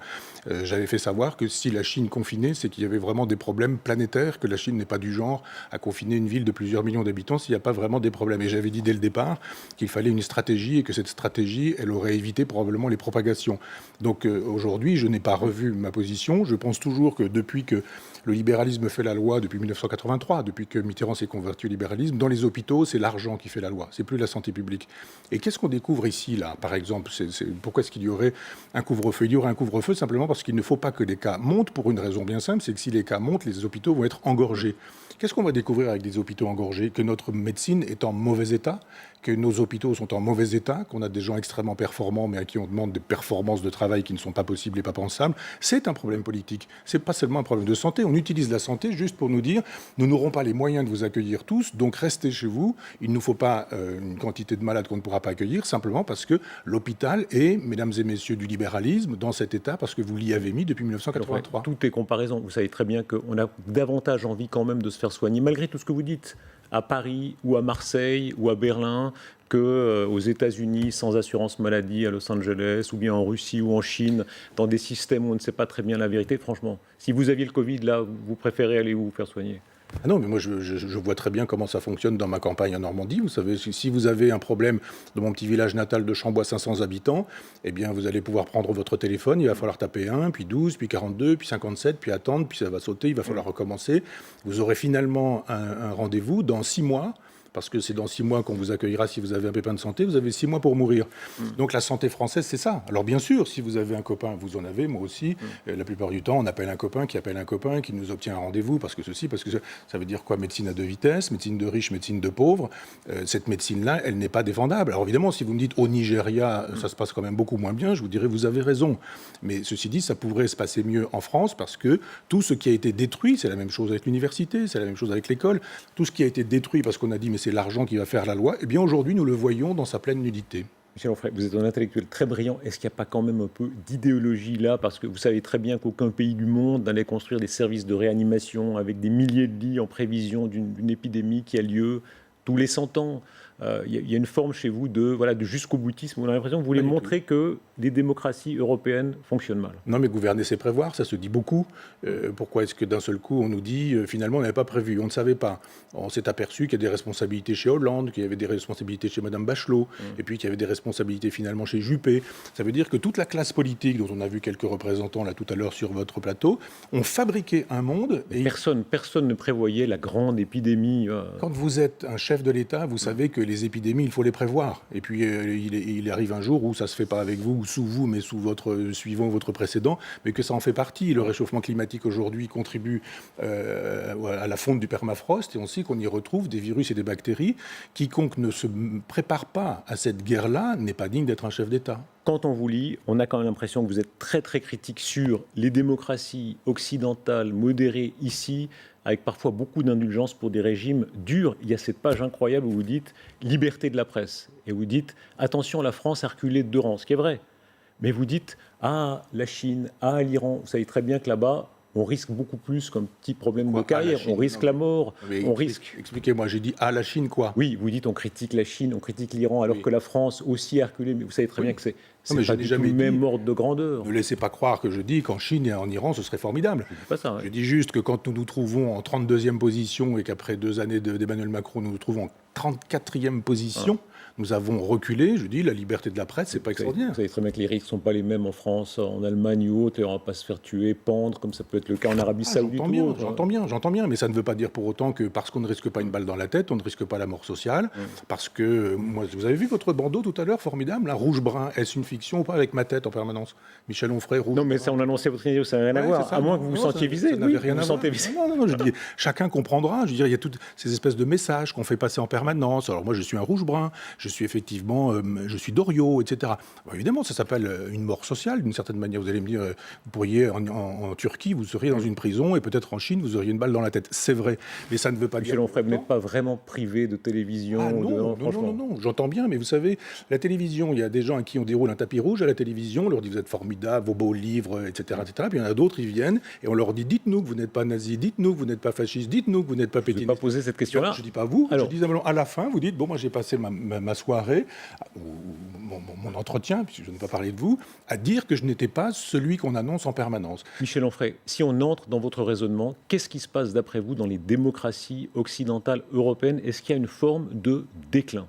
j'avais fait savoir que si la Chine confinait, c'est qu'il y avait vraiment des problèmes planétaires, que la Chine n'est pas du genre à confiner une ville de plusieurs millions d'habitants s'il n'y a pas vraiment des problèmes. Et j'avais dit dès le départ qu'il fallait une stratégie et que cette stratégie, elle aurait évité probablement les propagations. Donc aujourd'hui, je n'ai pas revu ma position. Je pense toujours que depuis que le libéralisme fait la loi, depuis 1983, depuis que Mitterrand s'est converti au libéralisme, dans les hôpitaux, c'est l'argent qui fait la loi, c'est plus la santé publique. Et qu'est-ce qu'on découvre ici, là, par exemple pourquoi est-ce qu'il y aurait un couvre-feu ? Il y aurait un couvre-feu simplement parce qu'il ne faut pas que les cas montent, pour une raison bien simple, c'est que si les cas montent, les hôpitaux vont être engorgés. Qu'est-ce qu'on va découvrir avec des hôpitaux engorgés ? Que notre médecine est en mauvais état, que nos hôpitaux sont en mauvais état, qu'on a des gens extrêmement performants, mais à qui on demande des performances de travail qui ne sont pas possibles et pas pensables. C'est un problème politique. C'est pas seulement un problème de santé. On utilise la santé juste pour nous dire nous n'aurons pas les moyens de vous accueillir tous, donc restez chez vous. Il ne nous faut pas une quantité de malades qu'on ne pourra pas accueillir, simplement parce que l'hôpital est, mesdames et messieurs du libéralisme, dans cet état parce que vous l'y avez mis depuis 1983. Tout est comparaison. Vous savez très bien qu'on a davantage envie quand même de se faire soigner, malgré tout ce que vous dites, à Paris ou à Marseille ou à Berlin, qu'aux États-Unis, sans assurance maladie, à Los Angeles, ou bien en Russie ou en Chine, dans des systèmes où on ne sait pas très bien la vérité. Franchement, si vous aviez le Covid, là, vous préférez aller où vous faire soigner ? Ah non, mais moi, je vois très bien comment ça fonctionne dans ma campagne en Normandie. Vous savez, si vous avez un problème dans mon petit village natal de Chambois, 500 habitants, eh bien, vous allez pouvoir prendre votre téléphone, il va falloir taper 1, puis 12, puis 42, puis 57, puis attendre, puis ça va sauter, il va falloir recommencer. Vous aurez finalement un rendez-vous dans 6 mois, parce que c'est dans 6 mois qu'on vous accueillera si vous avez un pépin de santé, vous avez 6 mois pour mourir. Donc la santé française, c'est ça. Alors bien sûr, si vous avez un copain, vous en avez, moi aussi, la plupart du temps, on appelle un copain, qui nous obtient un rendez-vous, parce que ça veut dire quoi ? Médecine à 2 vitesses, médecine de riches, médecine de pauvres. Cette médecine-là, elle n'est pas défendable. Alors évidemment, si vous me dites au Nigeria, ça se passe quand même beaucoup moins bien, je vous dirais, vous avez raison. Mais ceci dit, ça pourrait se passer mieux en France, parce que tout ce qui a été détruit, c'est la même chose avec l'université, c'est la même chose avec l'école, tout ce qui a été détruit parce qu'on a dit, mais c'est l'argent qui va faire la loi, eh bien aujourd'hui nous le voyons dans sa pleine nudité. Michel Onfray, vous êtes un intellectuel très brillant. Est-ce qu'il n'y a pas quand même un peu d'idéologie là ? Parce que vous savez très bien qu'aucun pays du monde n'allait construire des services de réanimation avec des milliers de lits en prévision d'une épidémie qui a lieu tous les 100 ans. y a une forme chez vous de jusqu'au boutisme. On a l'impression que vous voulez montrer que les démocraties européennes fonctionnent mal. Non, mais gouverner, c'est prévoir, ça se dit beaucoup. Pourquoi est-ce que d'un seul coup, on nous dit, finalement, on n'avait pas prévu, on ne savait pas. On s'est aperçu qu'il y a des responsabilités chez Hollande, qu'il y avait des responsabilités chez Mme Bachelot, et puis qu'il y avait des responsabilités finalement chez Juppé. Ça veut dire que toute la classe politique, dont on a vu quelques représentants là tout à l'heure sur votre plateau, ont fabriqué un monde. Et personne ne prévoyait la grande épidémie. Quand vous êtes un chef de l'État, vous savez que les épidémies, il faut les prévoir. Et puis, il arrive un jour où ça ne se fait pas avec vous ou sous vous, mais suivant votre précédent, mais que ça en fait partie. Le réchauffement climatique aujourd'hui contribue à la fonte du permafrost, et on sait qu'on y retrouve des virus et des bactéries. Quiconque ne se prépare pas à cette guerre-là n'est pas digne d'être un chef d'État. Quand on vous lit, on a quand même l'impression que vous êtes très très critique sur les démocraties occidentales modérées ici, avec parfois beaucoup d'indulgence pour des régimes durs. Il y a cette page incroyable où vous dites « liberté de la presse ». Et vous dites « attention, la France a reculé de 2 rangs », ce qui est vrai. Mais vous dites « ah, la Chine, ah, l'Iran ». Vous savez très bien que là-bas, on risque beaucoup plus comme petit problème de carrière. On risque la mort, on risque... Expliquez-moi, j'ai dit « ah, la Chine » quoi ? Oui, vous dites on critique la Chine, on critique l'Iran, alors que la France aussi a reculé. Mais vous savez très bien que c'est pas du tout le même ordre de grandeur. Ne laissez pas croire que je dis qu'en Chine et en Iran, ce serait formidable. Je dis pas ça, Je dis juste que quand nous nous trouvons en 32e position et qu'après 2 années d'Emmanuel Macron, nous nous trouvons en 34e position, nous avons reculé. Je dis, la liberté de la presse, c'est pas extraordinaire. Vous savez très bien que les risques ne sont pas les mêmes en France, en Allemagne ou autre, et on ne va pas se faire tuer, pendre, comme ça peut être le cas en Arabie Saoudite ou autre. J'entends bien, mais ça ne veut pas dire pour autant que parce qu'on ne risque pas une balle dans la tête, on ne risque pas la mort sociale. Parce que, moi, vous avez vu votre bandeau tout à l'heure, formidable, là, rouge-brun. Est-ce une fiction ou pas avec ma tête en permanence ? Michel Onfray, rouge. Non, mais ça, on annonçait votre idée, ça n'a rien à voir. À moins que vous vous sentiez visé. Ça n'avait rien à voir. Non, je dis, chacun comprendra. Je veux dire, il y a toutes ces espèces de messages qu'on fait passer en permanence. Alors moi, je suis un rouge-brun, je suis effectivement, je suis Doriot, etc. Bon, évidemment, ça s'appelle une mort sociale, d'une certaine manière. Vous allez me dire, vous pourriez, en Turquie, vous seriez dans une prison, et peut-être en Chine, vous auriez une balle dans la tête. C'est vrai, mais ça ne veut pas dire... Michel Onfray, vous n'êtes pas vraiment privé de télévision. Non, j'entends bien, mais vous savez, la télévision, il y a des gens à qui on déroule un tapis rouge à la télévision, on leur dit vous êtes formidables, vos beaux livres, etc. Puis il y en a d'autres, ils viennent, et on leur dit dites-nous que vous n'êtes pas nazi, dites-nous que vous n'êtes pas fasciste, dites-nous que vous n'êtes pas pétiniste. Je n'ai pas posé cette question-là. Je ne dis pas vous, alors, je dis simplement à la fin, vous dites bon, moi j'ai passé ma soirée, ou mon entretien, puisque je ne vais pas parler de vous, à dire que je n'étais pas celui qu'on annonce en permanence. Michel Onfray, si on entre dans votre raisonnement, qu'est-ce qui se passe d'après vous dans les démocraties occidentales européennes ? Est-ce qu'il y a une forme de déclin ?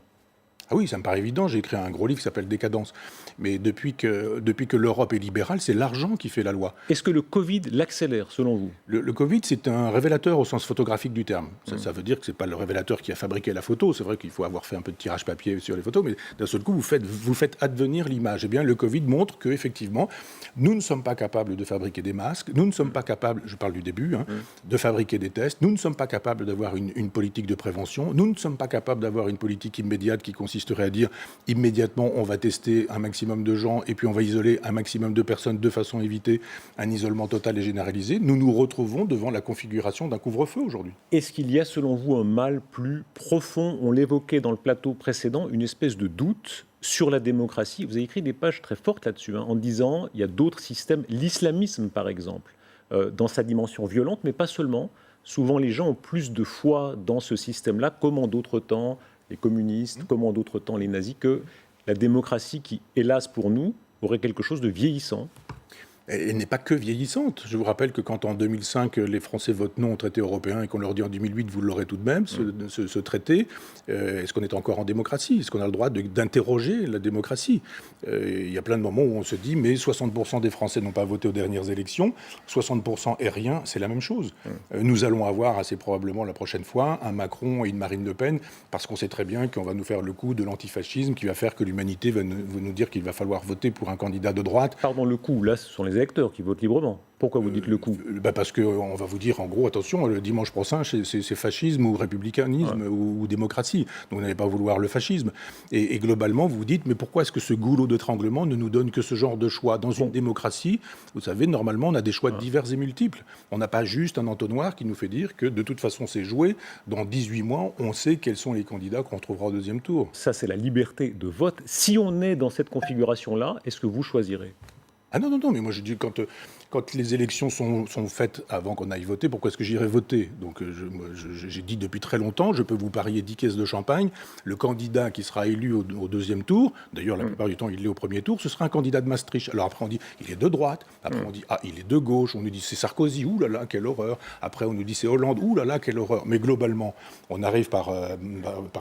Ah oui, ça me paraît évident. J'ai écrit un gros livre qui s'appelle Décadence. Mais depuis que l'Europe est libérale, c'est l'argent qui fait la loi. Est-ce que le Covid l'accélère, selon vous ? Le Covid, c'est un révélateur au sens photographique du terme. Ça veut dire que ce n'est pas le révélateur qui a fabriqué la photo. C'est vrai qu'il faut avoir fait un peu de tirage papier sur les photos, mais d'un seul coup, vous faites advenir l'image. Eh bien, le Covid montre qu'effectivement, nous ne sommes pas capables de fabriquer des masques. Nous ne sommes pas capables, je parle du début, de fabriquer des tests. Nous ne sommes pas capables d'avoir une politique de prévention. Nous ne sommes pas capables d'avoir une politique immédiate qui consisterait à dire immédiatement on va tester un maximum de gens et puis on va isoler un maximum de personnes de façon à éviter un isolement total et généralisé. Nous nous retrouvons devant la configuration d'un couvre-feu aujourd'hui. Est-ce qu'il y a selon vous un mal plus profond ? On l'évoquait dans le plateau précédent, une espèce de doute sur la démocratie. Vous avez écrit des pages très fortes là-dessus, en disant il y a d'autres systèmes, l'islamisme par exemple, dans sa dimension violente, mais pas seulement. Souvent les gens ont plus de foi dans ce système-là, comme en d'autres temps les communistes, comme en d'autres temps les nazis, que la démocratie qui, hélas pour nous, aurait quelque chose de vieillissant. Elle n'est pas que vieillissante. Je vous rappelle que quand en 2005, les Français votent non au traité européen et qu'on leur dit en 2008, vous l'aurez tout de même, ce traité, est-ce qu'on est encore en démocratie ? Est-ce qu'on a le droit d'interroger la démocratie ? Il y a plein de moments où on se dit, mais 60% des Français n'ont pas voté aux dernières élections, 60% et rien, c'est la même chose. Nous allons avoir assez probablement la prochaine fois un Macron et une Marine Le Pen, parce qu'on sait très bien qu'on va nous faire le coup de l'antifascisme qui va faire que l'humanité va nous dire qu'il va falloir voter pour un candidat de droite. Pardon, le coup, là, ce sont les électeurs qui votent librement. Pourquoi vous dites le coup ? Parce qu'on va vous dire, en gros, attention, le dimanche prochain, c'est fascisme ou républicanisme ou démocratie. Donc vous n'allez pas vouloir le fascisme. Et globalement, vous vous dites, mais pourquoi est-ce que ce goulot d'étranglement ne nous donne que ce genre de choix ? Dans une démocratie, vous savez, normalement, on a des choix divers et multiples. On n'a pas juste un entonnoir qui nous fait dire que, de toute façon, c'est joué. Dans 18 mois, on sait quels sont les candidats qu'on retrouvera au deuxième tour. Ça, c'est la liberté de vote. Si on est dans cette configuration-là, est-ce que vous choisirez ? Ah non, mais moi je dis, quand quand les élections sont faites avant qu'on aille voter, pourquoi est-ce que j'irai voter? Donc j'ai dit depuis très longtemps, je peux vous parier 10 caisses de champagne, le candidat qui sera élu au deuxième tour, d'ailleurs la plupart du temps il l'est au premier tour, ce sera un candidat de Maastricht. Alors après on dit il est de droite, après on dit ah il est de gauche, on nous dit c'est Sarkozy, ouh là là quelle horreur, après on nous dit c'est Hollande, ouh là là quelle horreur. Mais globalement on arrive par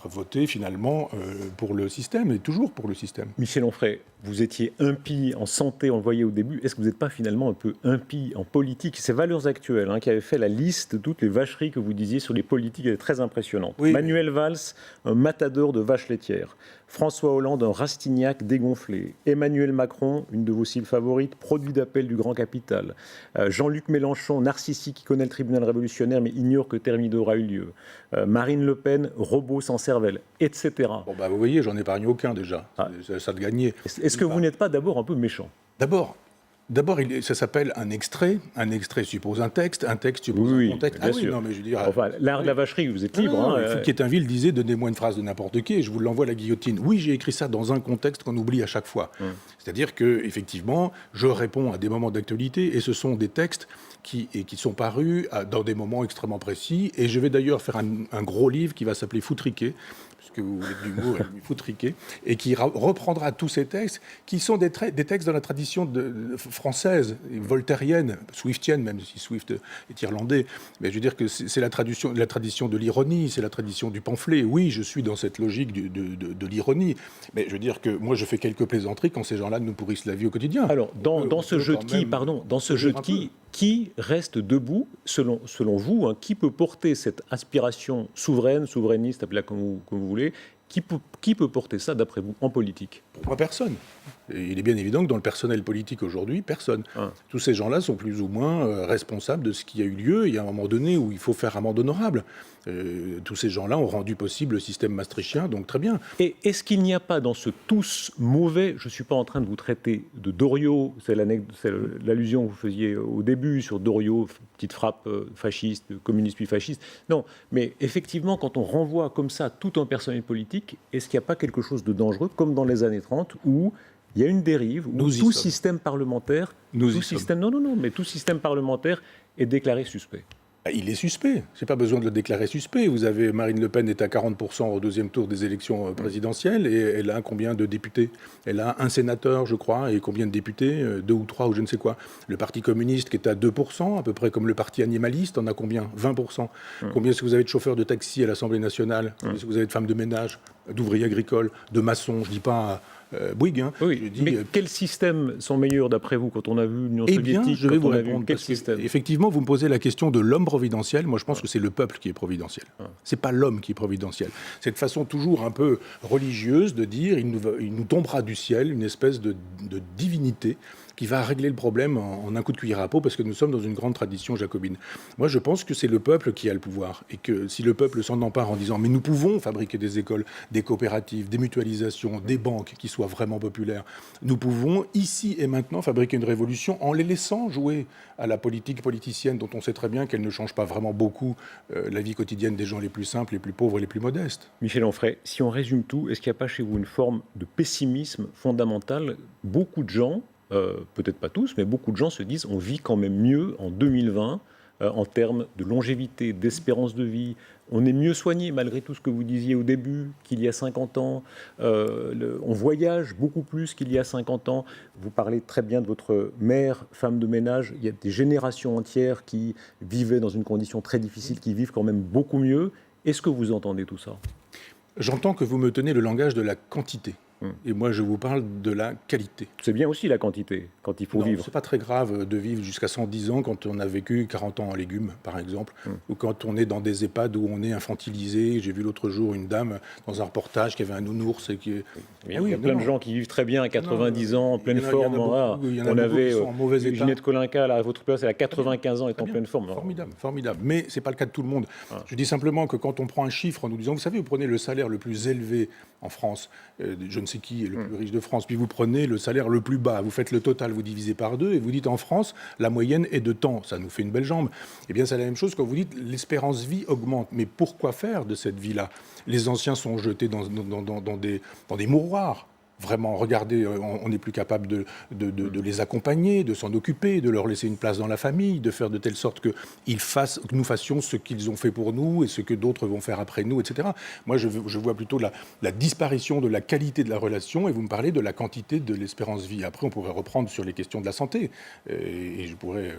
voter finalement pour le système et toujours pour le système. Michel Onfray, vous étiez impie en santé, on le voyait au début. Est-ce que vous n'êtes pas finalement un peu impie en politique? C'est Valeurs Actuelles qui avait fait la liste de toutes les vacheries que vous disiez sur les politiques. Elle est très impressionnante. Oui. Manuel Valls, un matador de vaches laitières. François Hollande, un Rastignac dégonflé. Emmanuel Macron, une de vos cibles favorites, produit d'appel du grand capital. Jean-Luc Mélenchon, narcissique qui connaît le tribunal révolutionnaire mais ignore que Thermidor aura eu lieu. Marine Le Pen, robot sans cervelle, etc. Bon vous voyez, j'en épargne aucun déjà. Ça de gagner. Est-ce que vous n'êtes pas d'abord un peu méchant? D'abord, ça s'appelle un extrait. Un extrait suppose un texte suppose un contexte. Bien sûr. Non, mais je veux dire, enfin, l'art de la vacherie, vous êtes libre. Fouquier-Tinville disait « Donnez-moi une phrase de n'importe qui et je vous l'envoie à la guillotine ». Oui, j'ai écrit ça dans un contexte qu'on oublie à chaque fois. C'est-à-dire que, effectivement, je réponds à des moments d'actualité et ce sont des textes qui sont parus dans des moments extrêmement précis. Et je vais d'ailleurs faire un gros livre qui va s'appeler « Foutriquer ». Que vous voulez de l'humour, foutriquer, et qui reprendra tous ces textes, qui sont des textes dans la tradition française, voltairienne, swiftienne, même si Swift est irlandais. Mais je veux dire que c'est la tradition de l'ironie, c'est la tradition du pamphlet. Oui, je suis dans cette logique de l'ironie. Mais je veux dire que moi, je fais quelques plaisanteries quand ces gens-là nous pourrissent la vie au quotidien. Alors, dans ce jeu de qui reste debout, selon vous, qui peut porter cette aspiration souverainiste, appelez-la comme vous voulez, qui peut porter ça, d'après vous, en politique? Pour moi, personne. Et il est bien évident que dans le personnel politique aujourd'hui, personne. Tous ces gens-là sont plus ou moins responsables de ce qui a eu lieu. Il y a un moment donné où il faut faire amende honorable. Tous ces gens-là ont rendu possible le système maastrichtien, donc très bien. Et est-ce qu'il n'y a pas dans ce tous mauvais, je ne suis pas en train de vous traiter de Doriot, c'est l'allusion que vous faisiez au début sur Doriot, petite frappe fasciste, communiste puis fasciste. Non, mais effectivement, quand on renvoie comme ça tout un personnel politique, est-ce qu'il n'y a pas quelque chose de dangereux, comme dans les années 30, où il y a une dérive, où tout système parlementaire, tout système parlementaire est déclaré suspect? Il est suspect. Je n'ai pas besoin de le déclarer suspect. Vous avez Marine Le Pen est à 40% au deuxième tour des élections présidentielles et elle a combien de députés? Elle a un sénateur, je crois, et combien de députés? 2 ou 3 ou je ne sais quoi. Le Parti communiste qui est à 2%, à peu près comme le Parti animaliste, en a combien? 20%. Combien est-ce que vous avez de chauffeurs de taxi à l'Assemblée nationale? Combien est-ce que vous avez de femmes de ménage, d'ouvriers agricoles, de maçons? Je ne dis pas... Bouygues. Oui, mais quels systèmes sont meilleurs d'après vous quand on a vu l'Union soviétique? Je vais vous répondre. Effectivement, vous me posez la question de l'homme providentiel. Moi, je pense que c'est le peuple qui est providentiel. C'est pas l'homme qui est providentiel. Cette façon toujours un peu religieuse de dire il nous tombera du ciel une espèce de divinité qui va régler le problème en un coup de cuillère à peau, parce que nous sommes dans une grande tradition jacobine. Moi, je pense que c'est le peuple qui a le pouvoir, et que si le peuple s'en empare en disant « mais nous pouvons fabriquer des écoles, des coopératives, des mutualisations, des banques qui soient vraiment populaires, nous pouvons ici et maintenant fabriquer une révolution en les laissant jouer à la politique politicienne dont on sait très bien qu'elle ne change pas vraiment beaucoup la vie quotidienne des gens les plus simples, les plus pauvres et les plus modestes. » Michel Onfray, si on résume tout, est-ce qu'il n'y a pas chez vous une forme de pessimisme fondamental? Beaucoup de gens, peut-être pas tous, mais beaucoup de gens se disent on vit quand même mieux en 2020 en termes de longévité, d'espérance de vie. On est mieux soigné malgré tout ce que vous disiez au début qu'il y a 50 ans. On voyage beaucoup plus qu'il y a 50 ans. Vous parlez très bien de votre mère, femme de ménage. Il y a des générations entières qui vivaient dans une condition très difficile, qui vivent quand même beaucoup mieux. Est-ce que vous entendez tout ça? J'entends que vous me tenez le langage de la quantité. Et moi, je vous parle de la qualité. C'est bien aussi la quantité, quand il faut vivre. C'est pas très grave de vivre jusqu'à 110 ans quand on a vécu 40 ans en légumes, par exemple, ou quand on est dans des EHPAD où on est infantilisé. J'ai vu l'autre jour une dame dans un reportage qui avait un nounours et qui... Il y a plein de gens qui vivent très bien à 90 ans, en pleine forme. On avait Ginette Kolinka à votre place, elle a 95 ans, est en pleine forme. Formidable. Mais c'est pas le cas de tout le monde. Je dis simplement que quand on prend un chiffre en nous disant, vous savez, vous prenez le salaire le plus élevé en France, je ne sais qui est le plus riche de France, puis vous prenez le salaire le plus bas, vous faites le total, vous divisez par 2 et vous dites en France, la moyenne est de temps, ça nous fait une belle jambe. Eh bien, c'est la même chose quand vous dites l'espérance vie augmente. Mais pourquoi faire de cette vie-là? Les anciens sont jetés dans des mouroirs. vraiment regarder, on n'est plus capable de les accompagner, de s'en occuper, de leur laisser une place dans la famille, de faire de telle sorte que nous fassions ce qu'ils ont fait pour nous et ce que d'autres vont faire après nous, etc. Moi, je vois plutôt la disparition de la qualité de la relation, et vous me parlez de la quantité de l'espérance vie. Après, on pourrait reprendre sur les questions de la santé, et je pourrais...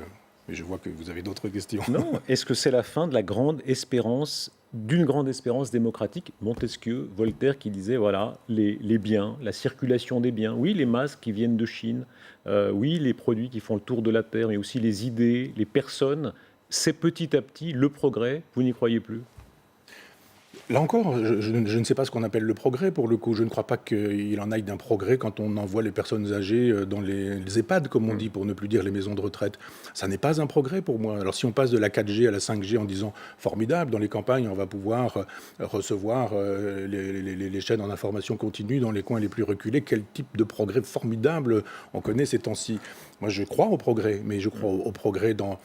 Mais je vois que vous avez d'autres questions. Non, est-ce que c'est la fin de la grande espérance, d'une grande espérance démocratique? Montesquieu, Voltaire qui disait, voilà, les biens, la circulation des biens, oui, les masques qui viennent de Chine, oui, les produits qui font le tour de la Terre, mais aussi les idées, les personnes, c'est petit à petit le progrès, vous n'y croyez plus? Là encore, je ne sais pas ce qu'on appelle le progrès, pour le coup. Je ne crois pas qu'il en aille d'un progrès quand on envoie les personnes âgées dans les EHPAD, comme on dit, pour ne plus dire les maisons de retraite. Ça n'est pas un progrès pour moi. Alors si on passe de la 4G à la 5G en disant formidable, dans les campagnes, on va pouvoir recevoir les chaînes en information continue dans les coins les plus reculés, quel type de progrès formidable on connaît ces temps-ci. Moi, je crois au progrès, mais je crois au progrès dans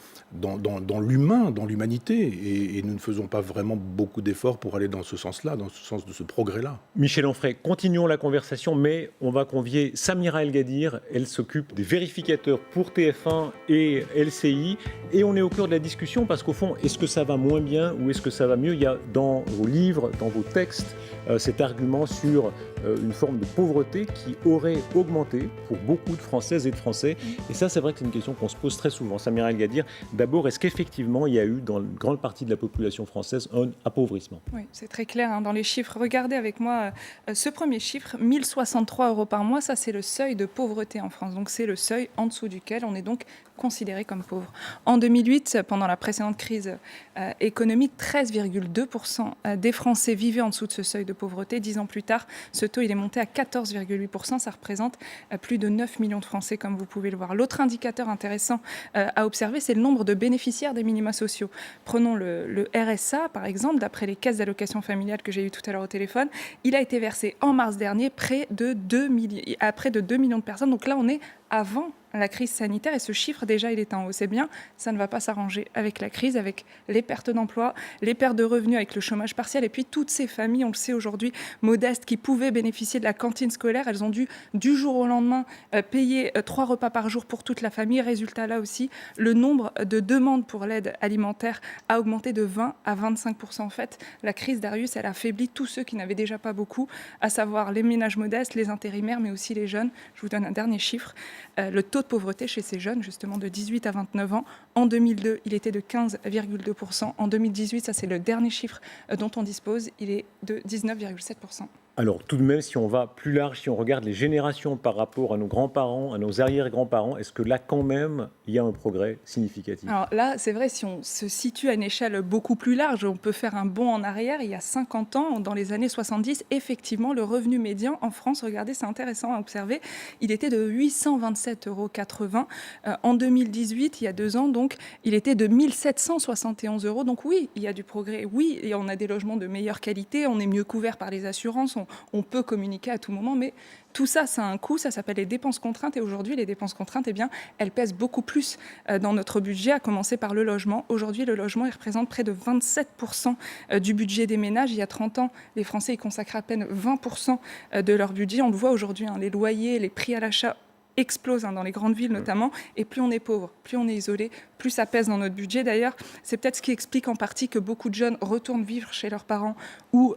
l'humain, dans l'humanité, et nous ne faisons pas vraiment beaucoup d'efforts pour aller dans ce sens-là, dans ce sens de ce progrès-là. Michel Onfray, continuons la conversation, mais on va convier Samira El Gadir. Elle s'occupe des vérificateurs pour TF1 et LCI, et on est au cœur de la discussion parce qu'au fond, est-ce que ça va moins bien ou est-ce que ça va mieux? Il y a dans vos livres, dans vos textes, cet argument sur une forme de pauvreté qui aurait augmenté pour beaucoup de Françaises et de Français. Et ça, c'est vrai que c'est une question qu'on se pose très souvent. Samira El Gadir, d'abord, est-ce qu'effectivement, il y a eu dans une grande partie de la population française un appauvrissement? Oui, c'est très clair dans les chiffres. Regardez avec moi ce premier chiffre, 1 063 € par mois, ça c'est le seuil de pauvreté en France. Donc c'est le seuil en dessous duquel on est donc considéré comme pauvre. En 2008, pendant la précédente crise économique, 13,2% des Français vivaient en dessous de ce seuil de pauvreté. 10 ans plus tard, ce taux il est monté à 14,8%. Ça représente plus de 9 millions de Français, comme vous pouvez le voir. L'autre indicateur intéressant à observer, c'est le nombre de bénéficiaires des minima sociaux. Prenons le RSA, par exemple, d'après les caisses d'allocation familiale que j'ai eues tout à l'heure au téléphone. Il a été versé en mars dernier à près de 2 millions de personnes. Donc là, on est avant la crise sanitaire, et ce chiffre déjà il est en hausse. C'est bien, ça ne va pas s'arranger avec la crise, avec les pertes d'emploi, les pertes de revenus, avec le chômage partiel, et puis toutes ces familles, on le sait aujourd'hui, modestes, qui pouvaient bénéficier de la cantine scolaire, elles ont dû du jour au lendemain payer 3 repas par jour pour toute la famille. Résultat, là aussi, le nombre de demandes pour l'aide alimentaire a augmenté de 20 à 25%. En fait, la crise, Darius, elle a affaibli tous ceux qui n'avaient déjà pas beaucoup, à savoir les ménages modestes, les intérimaires, mais aussi les jeunes. Je vous donne un dernier chiffre. Le taux de pauvreté chez ces jeunes, justement de 18 à 29 ans, en 2002, il était de 15,2%. En 2018, ça c'est le dernier chiffre dont on dispose, il est de 19,7%. Alors tout de même, si on va plus large, si on regarde les générations par rapport à nos grands-parents, à nos arrière-grands-parents, est-ce que là quand même, il y a un progrès significatif? Alors là, c'est vrai, si on se situe à une échelle beaucoup plus large, on peut faire un bond en arrière. Il y a 50 ans, dans les années 70, effectivement, le revenu médian en France, regardez, c'est intéressant à observer, il était de 827,80 €. En 2018, il y a 2 ans, donc, il était de 1 771 €. Donc oui, il y a du progrès, oui, et on a des logements de meilleure qualité, on est mieux couvert par les assurances, on peut communiquer à tout moment, mais tout ça, ça a un coût, ça s'appelle les dépenses contraintes, et aujourd'hui, les dépenses contraintes, eh bien, elles pèsent beaucoup plus dans notre budget, à commencer par le logement. Aujourd'hui, le logement, il représente près de 27% du budget des ménages. Il y a 30 ans, les Français y consacraient à peine 20% de leur budget. On le voit aujourd'hui, les loyers, les prix à l'achat explose dans les grandes villes notamment, et plus on est pauvre, plus on est isolé, plus ça pèse dans notre budget. D'ailleurs, c'est peut-être ce qui explique en partie que beaucoup de jeunes retournent vivre chez leurs parents ou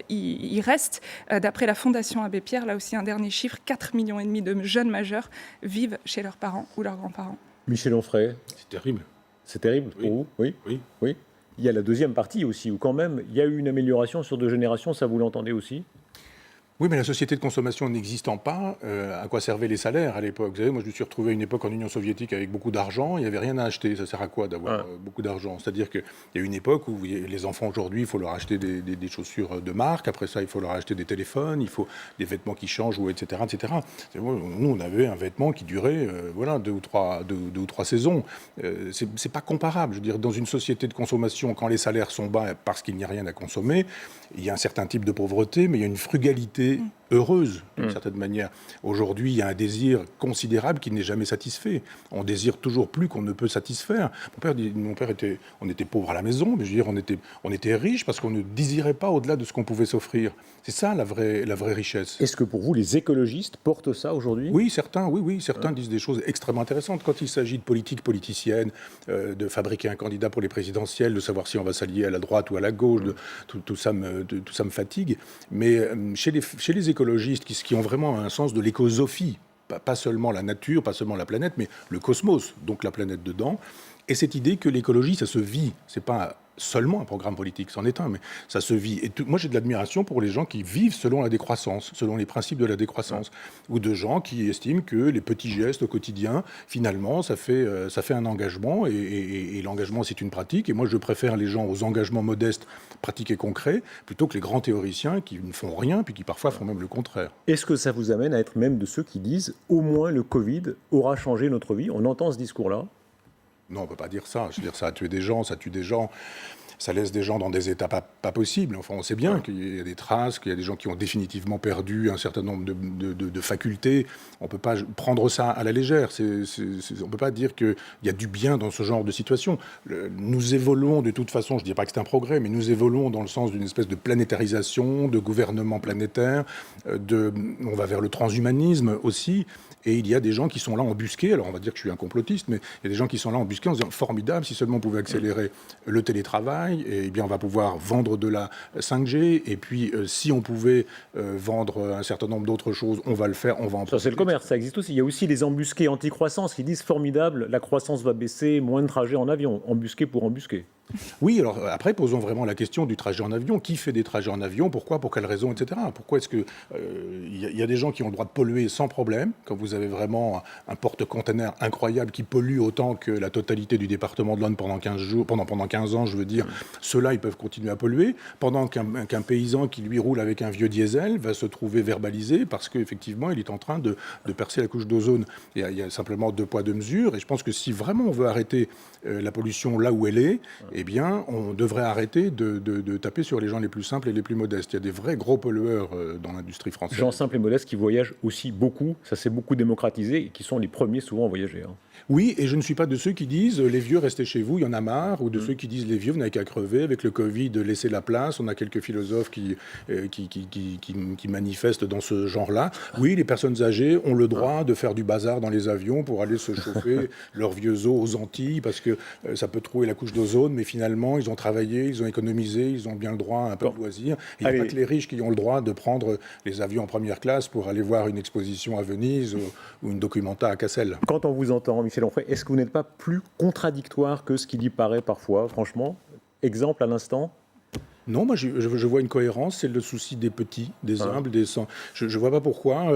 y restent. D'après la Fondation Abbé Pierre, là aussi un dernier chiffre, 4,5 millions de jeunes majeurs vivent chez leurs parents ou leurs grands-parents. Michel Onfray. C'est terrible. C'est terrible pour vous? Oui. Oui. Il y a la deuxième partie aussi, où quand même, il y a eu une amélioration sur 2 générations, ça vous l'entendez aussi? Oui, mais la société de consommation n'existant pas, à quoi servaient les salaires à l'époque? Vous savez, moi je me suis retrouvé à une époque en Union soviétique avec beaucoup d'argent, il n'y avait rien à acheter. Ça sert à quoi d'avoir beaucoup d'argent? C'est-à-dire qu'il y a une époque où les enfants aujourd'hui, il faut leur acheter des chaussures de marque, après ça il faut leur acheter des téléphones, il faut des vêtements qui changent, etc. etc. Nous on avait un vêtement qui durait 2 ou 3 saisons. C'est pas comparable. Je veux dire, dans une société de consommation, quand les salaires sont bas parce qu'il n'y a rien à consommer, il y a un certain type de pauvreté, mais il y a une frugalité idée heureuse, d'une certaine manière. Aujourd'hui, il y a un désir considérable qui n'est jamais satisfait. On désire toujours plus qu'on ne peut satisfaire. Mon père on était pauvre à la maison, mais je veux dire, on était riche parce qu'on ne désirait pas au-delà de ce qu'on pouvait s'offrir. C'est ça la vraie richesse. Est-ce que pour vous, les écologistes portent ça aujourd'hui ? Oui, certains disent des choses extrêmement intéressantes. Quand il s'agit de politique politicienne, de fabriquer un candidat pour les présidentielles, de savoir si on va s'allier à la droite ou à la gauche, tout ça me fatigue. Mais chez les écologistes qui ont vraiment un sens de l'écosophie, pas seulement la nature, pas seulement la planète, mais le cosmos, donc la planète dedans, et cette idée que l'écologie, ça se vit, c'est pas seulement un programme politique, c'en est un, mais ça se vit. Et moi, j'ai de l'admiration pour les gens qui vivent selon la décroissance, selon les principes de la décroissance, ou de gens qui estiment que les petits gestes au quotidien, finalement, ça fait un engagement, et l'engagement, c'est une pratique. Et moi, je préfère les gens aux engagements modestes, pratiques et concrets, plutôt que les grands théoriciens qui ne font rien, puis qui parfois font même le contraire. Est-ce que ça vous amène à être même de ceux qui disent « au moins le Covid aura changé notre vie » ? On entend ce discours-là. Non, on ne peut pas dire ça. Je veux dire, ça a tué des gens, ça tue des gens. Ça laisse des gens dans des états pas possibles. Enfin, on sait bien qu'il y a des traces, qu'il y a des gens qui ont définitivement perdu un certain nombre de facultés. On ne peut pas prendre ça à la légère. On ne peut pas dire qu'il y a du bien dans ce genre de situation. Nous évoluons de toute façon, je ne dis pas que c'est un progrès, mais nous évoluons dans le sens d'une espèce de planétarisation, de gouvernement planétaire. On va vers le transhumanisme aussi. Et il y a des gens qui sont là embusqués. Alors, on va dire que je suis un complotiste, mais il y a des gens qui sont là embusqués en se disant « formidable, si seulement on pouvait accélérer le télétravail, et bien on va pouvoir vendre de la 5G, et puis si on pouvait vendre un certain nombre d'autres choses, on va le faire, on va en profiter. » Ça, c'est le commerce, ça existe aussi. Il y a aussi les embusqués anti-croissance qui disent « formidable, la croissance va baisser, moins de trajets en avion ». Embusqué pour embusquer. Oui, alors après, posons vraiment la question du trajet en avion. Qui fait des trajets en avion ? Pourquoi ? Pour quelles raisons ? Etc. Pourquoi est-ce que y a des gens qui ont le droit de polluer sans problème, quand vous avez vraiment un porte-container incroyable qui pollue autant que la totalité du département de l'Aisne pendant 15 jours, pendant 15 ans, je veux dire, ceux-là, ils peuvent continuer à polluer, pendant qu'un paysan qui, lui, roule avec un vieux diesel va se trouver verbalisé parce qu'effectivement, il est en train de percer la couche d'ozone. Il y a simplement 2 poids, 2 mesures, et je pense que si vraiment on veut arrêter la pollution là où elle est, eh bien, on devrait arrêter de taper sur les gens les plus simples et les plus modestes. Il y a des vrais gros pollueurs dans l'industrie française. Gens simples et modestes qui voyagent aussi beaucoup, ça s'est beaucoup démocratisé, et qui sont les premiers souvent à voyager. Oui, et je ne suis pas de ceux qui disent « les vieux, restez chez vous, il y en a marre », ou de ceux qui disent « les vieux, vous n'avez qu'à crever, avec le Covid, laissez la place ». On a quelques philosophes qui manifestent dans ce genre-là. Oui, les personnes âgées ont le droit de faire du bazar dans les avions pour aller se chauffer leurs vieux os aux Antilles, parce que ça peut trouer la couche d'ozone, mais finalement, ils ont travaillé, ils ont économisé, ils ont bien le droit à un peu de loisir. Il n'y a pas que les riches qui ont le droit de prendre les avions en première classe pour aller voir une exposition à Venise ou une documenta à Cassel. Quand on vous entend, Michel Onfray, est-ce que vous n'êtes pas plus contradictoire que ce qu'il y paraît parfois, franchement ? Exemple à l'instant ? Non, moi je vois une cohérence, c'est le souci des petits, des humbles, des sans. Je ne vois pas pourquoi.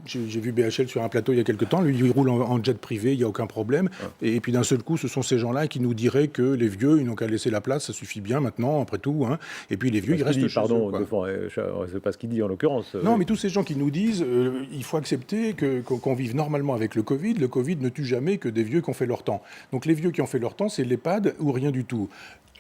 J'ai vu BHL sur un plateau il y a quelque temps, lui il roule en jet privé, il n'y a aucun problème. Et puis d'un seul coup, ce sont ces gens-là qui nous diraient que les vieux, ils n'ont qu'à laisser la place, ça suffit bien maintenant, après tout. Hein. Et puis les vieux, ils restent chez eux. C'est pas ce qu'il dit en l'occurrence. Non, mais tous ces gens qui nous disent il faut accepter qu'on vive normalement avec le Covid. Le Covid ne tue jamais que des vieux qui ont fait leur temps. Donc les vieux qui ont fait leur temps, c'est l'EHPAD ou rien du tout.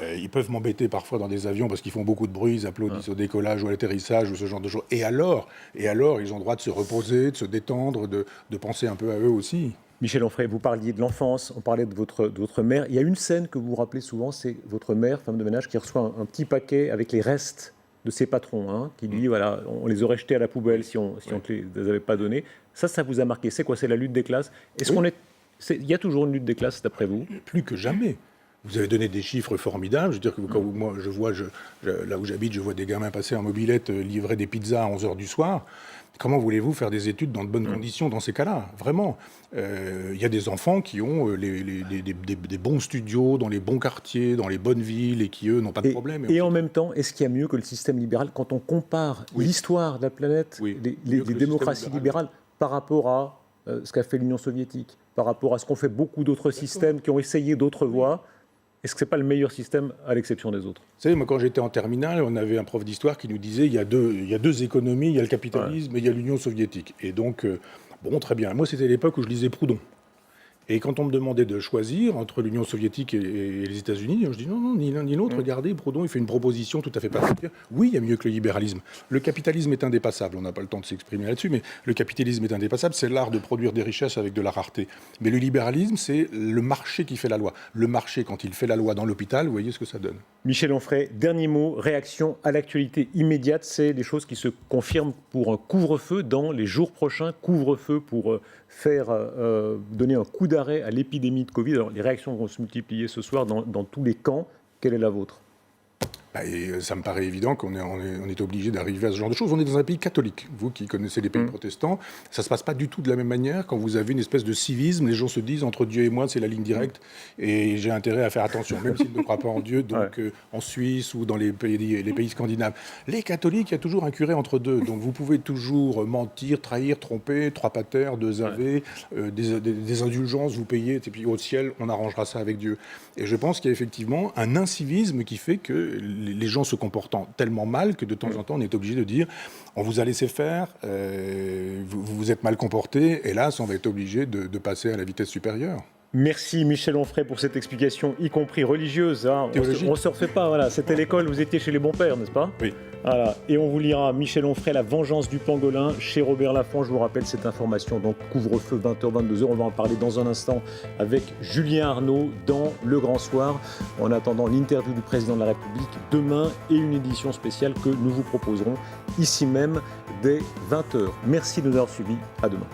Ils peuvent m'embêter parfois dans des avions parce qu'ils font beaucoup de bruit, ils applaudissent au décollage ou à l'atterrissage ou ce genre de choses. Et alors, ils ont le droit de se reposer, de se détendre, de penser un peu à eux aussi. Michel Onfray, vous parliez de l'enfance, on parlait de votre mère. Il y a une scène que vous vous rappelez souvent, c'est votre mère, femme de ménage, qui reçoit un petit paquet avec les restes de ses patrons, qui dit, voilà, on les aurait jetés à la poubelle si on ne les avait pas donnés. Ça vous a marqué. C'est quoi ? C'est la lutte des classes. Il y a toujours une lutte des classes, d'après vous ? Plus que jamais. Vous avez donné des chiffres formidables. Je veux dire que quand moi, là où j'habite, je vois des gamins passer en mobilette, livrer des pizzas à 11h du soir. Comment voulez-vous faire des études dans de bonnes conditions dans ces cas-là ? Vraiment. Il y a des enfants qui ont des bons studios dans les bons quartiers, dans les bonnes villes, et qui, eux, n'ont pas de problème. Et en même temps, est-ce qu'il y a mieux que le système libéral quand on compare l'histoire de la planète, les démocraties libérales, par rapport à ce qu'a fait l'Union soviétique, par rapport à ce qu'ont fait beaucoup d'autres systèmes qui ont essayé d'autres voies ? Est-ce que ce n'est pas le meilleur système à l'exception des autres ? Vous savez, moi, quand j'étais en terminale, on avait un prof d'histoire qui nous disait il y a deux économies, il y a le capitalisme et il y a l'Union soviétique. Et donc, très bien. Moi, c'était l'époque où je lisais Proudhon. Et quand on me demandait de choisir entre l'Union soviétique et les États-Unis, je dis non, ni l'un ni l'autre. Regardez, Proudhon, il fait une proposition tout à fait particulière. Oui, il y a mieux que le libéralisme. Le capitalisme est indépassable. On n'a pas le temps de s'exprimer là-dessus, mais le capitalisme est indépassable. C'est l'art de produire des richesses avec de la rareté. Mais le libéralisme, c'est le marché qui fait la loi. Le marché, quand il fait la loi dans l'hôpital, vous voyez ce que ça donne. Michel Onfray, dernier mot, réaction à l'actualité immédiate, c'est des choses qui se confirment pour un couvre-feu dans les jours prochains, couvre-feu pour donner un coup d'arrêt à l'épidémie de Covid. Alors, les réactions vont se multiplier ce soir dans tous les camps. Quelle est la vôtre ? Et ça me paraît évident qu'on est obligé d'arriver à ce genre de choses. On est dans un pays catholique. Vous qui connaissez les pays protestants, ça ne se passe pas du tout de la même manière. Quand vous avez une espèce de civisme, les gens se disent entre Dieu et moi, c'est la ligne directe. Et j'ai intérêt à faire attention, même s'ils ne croient pas en Dieu, donc en Suisse ou dans les pays scandinaves. Les catholiques, il y a toujours un curé entre deux. Donc vous pouvez toujours mentir, trahir, tromper, 3 pater, 2 ave, des indulgences, vous payez, et puis au ciel, on arrangera ça avec Dieu. Et je pense qu'il y a effectivement un incivisme qui fait que les gens se comportant tellement mal que de temps en temps, on est obligé de dire on vous a laissé faire, vous vous êtes mal comporté, hélas, on va être obligé de passer à la vitesse supérieure. Merci Michel Onfray pour cette explication, y compris religieuse. Hein. On ne se refait pas, voilà. C'était l'école, vous étiez chez les bons pères, n'est-ce pas ? Oui. Voilà. Et on vous lira Michel Onfray, La vengeance du pangolin, chez Robert Laffont. Je vous rappelle cette information, donc couvre-feu 20h, 22h. On va en parler dans un instant avec Julien Arnaud dans Le Grand Soir. En attendant l'interview du président de la République demain et une édition spéciale que nous vous proposerons ici même dès 20h. Merci de nous avoir suivis. À demain.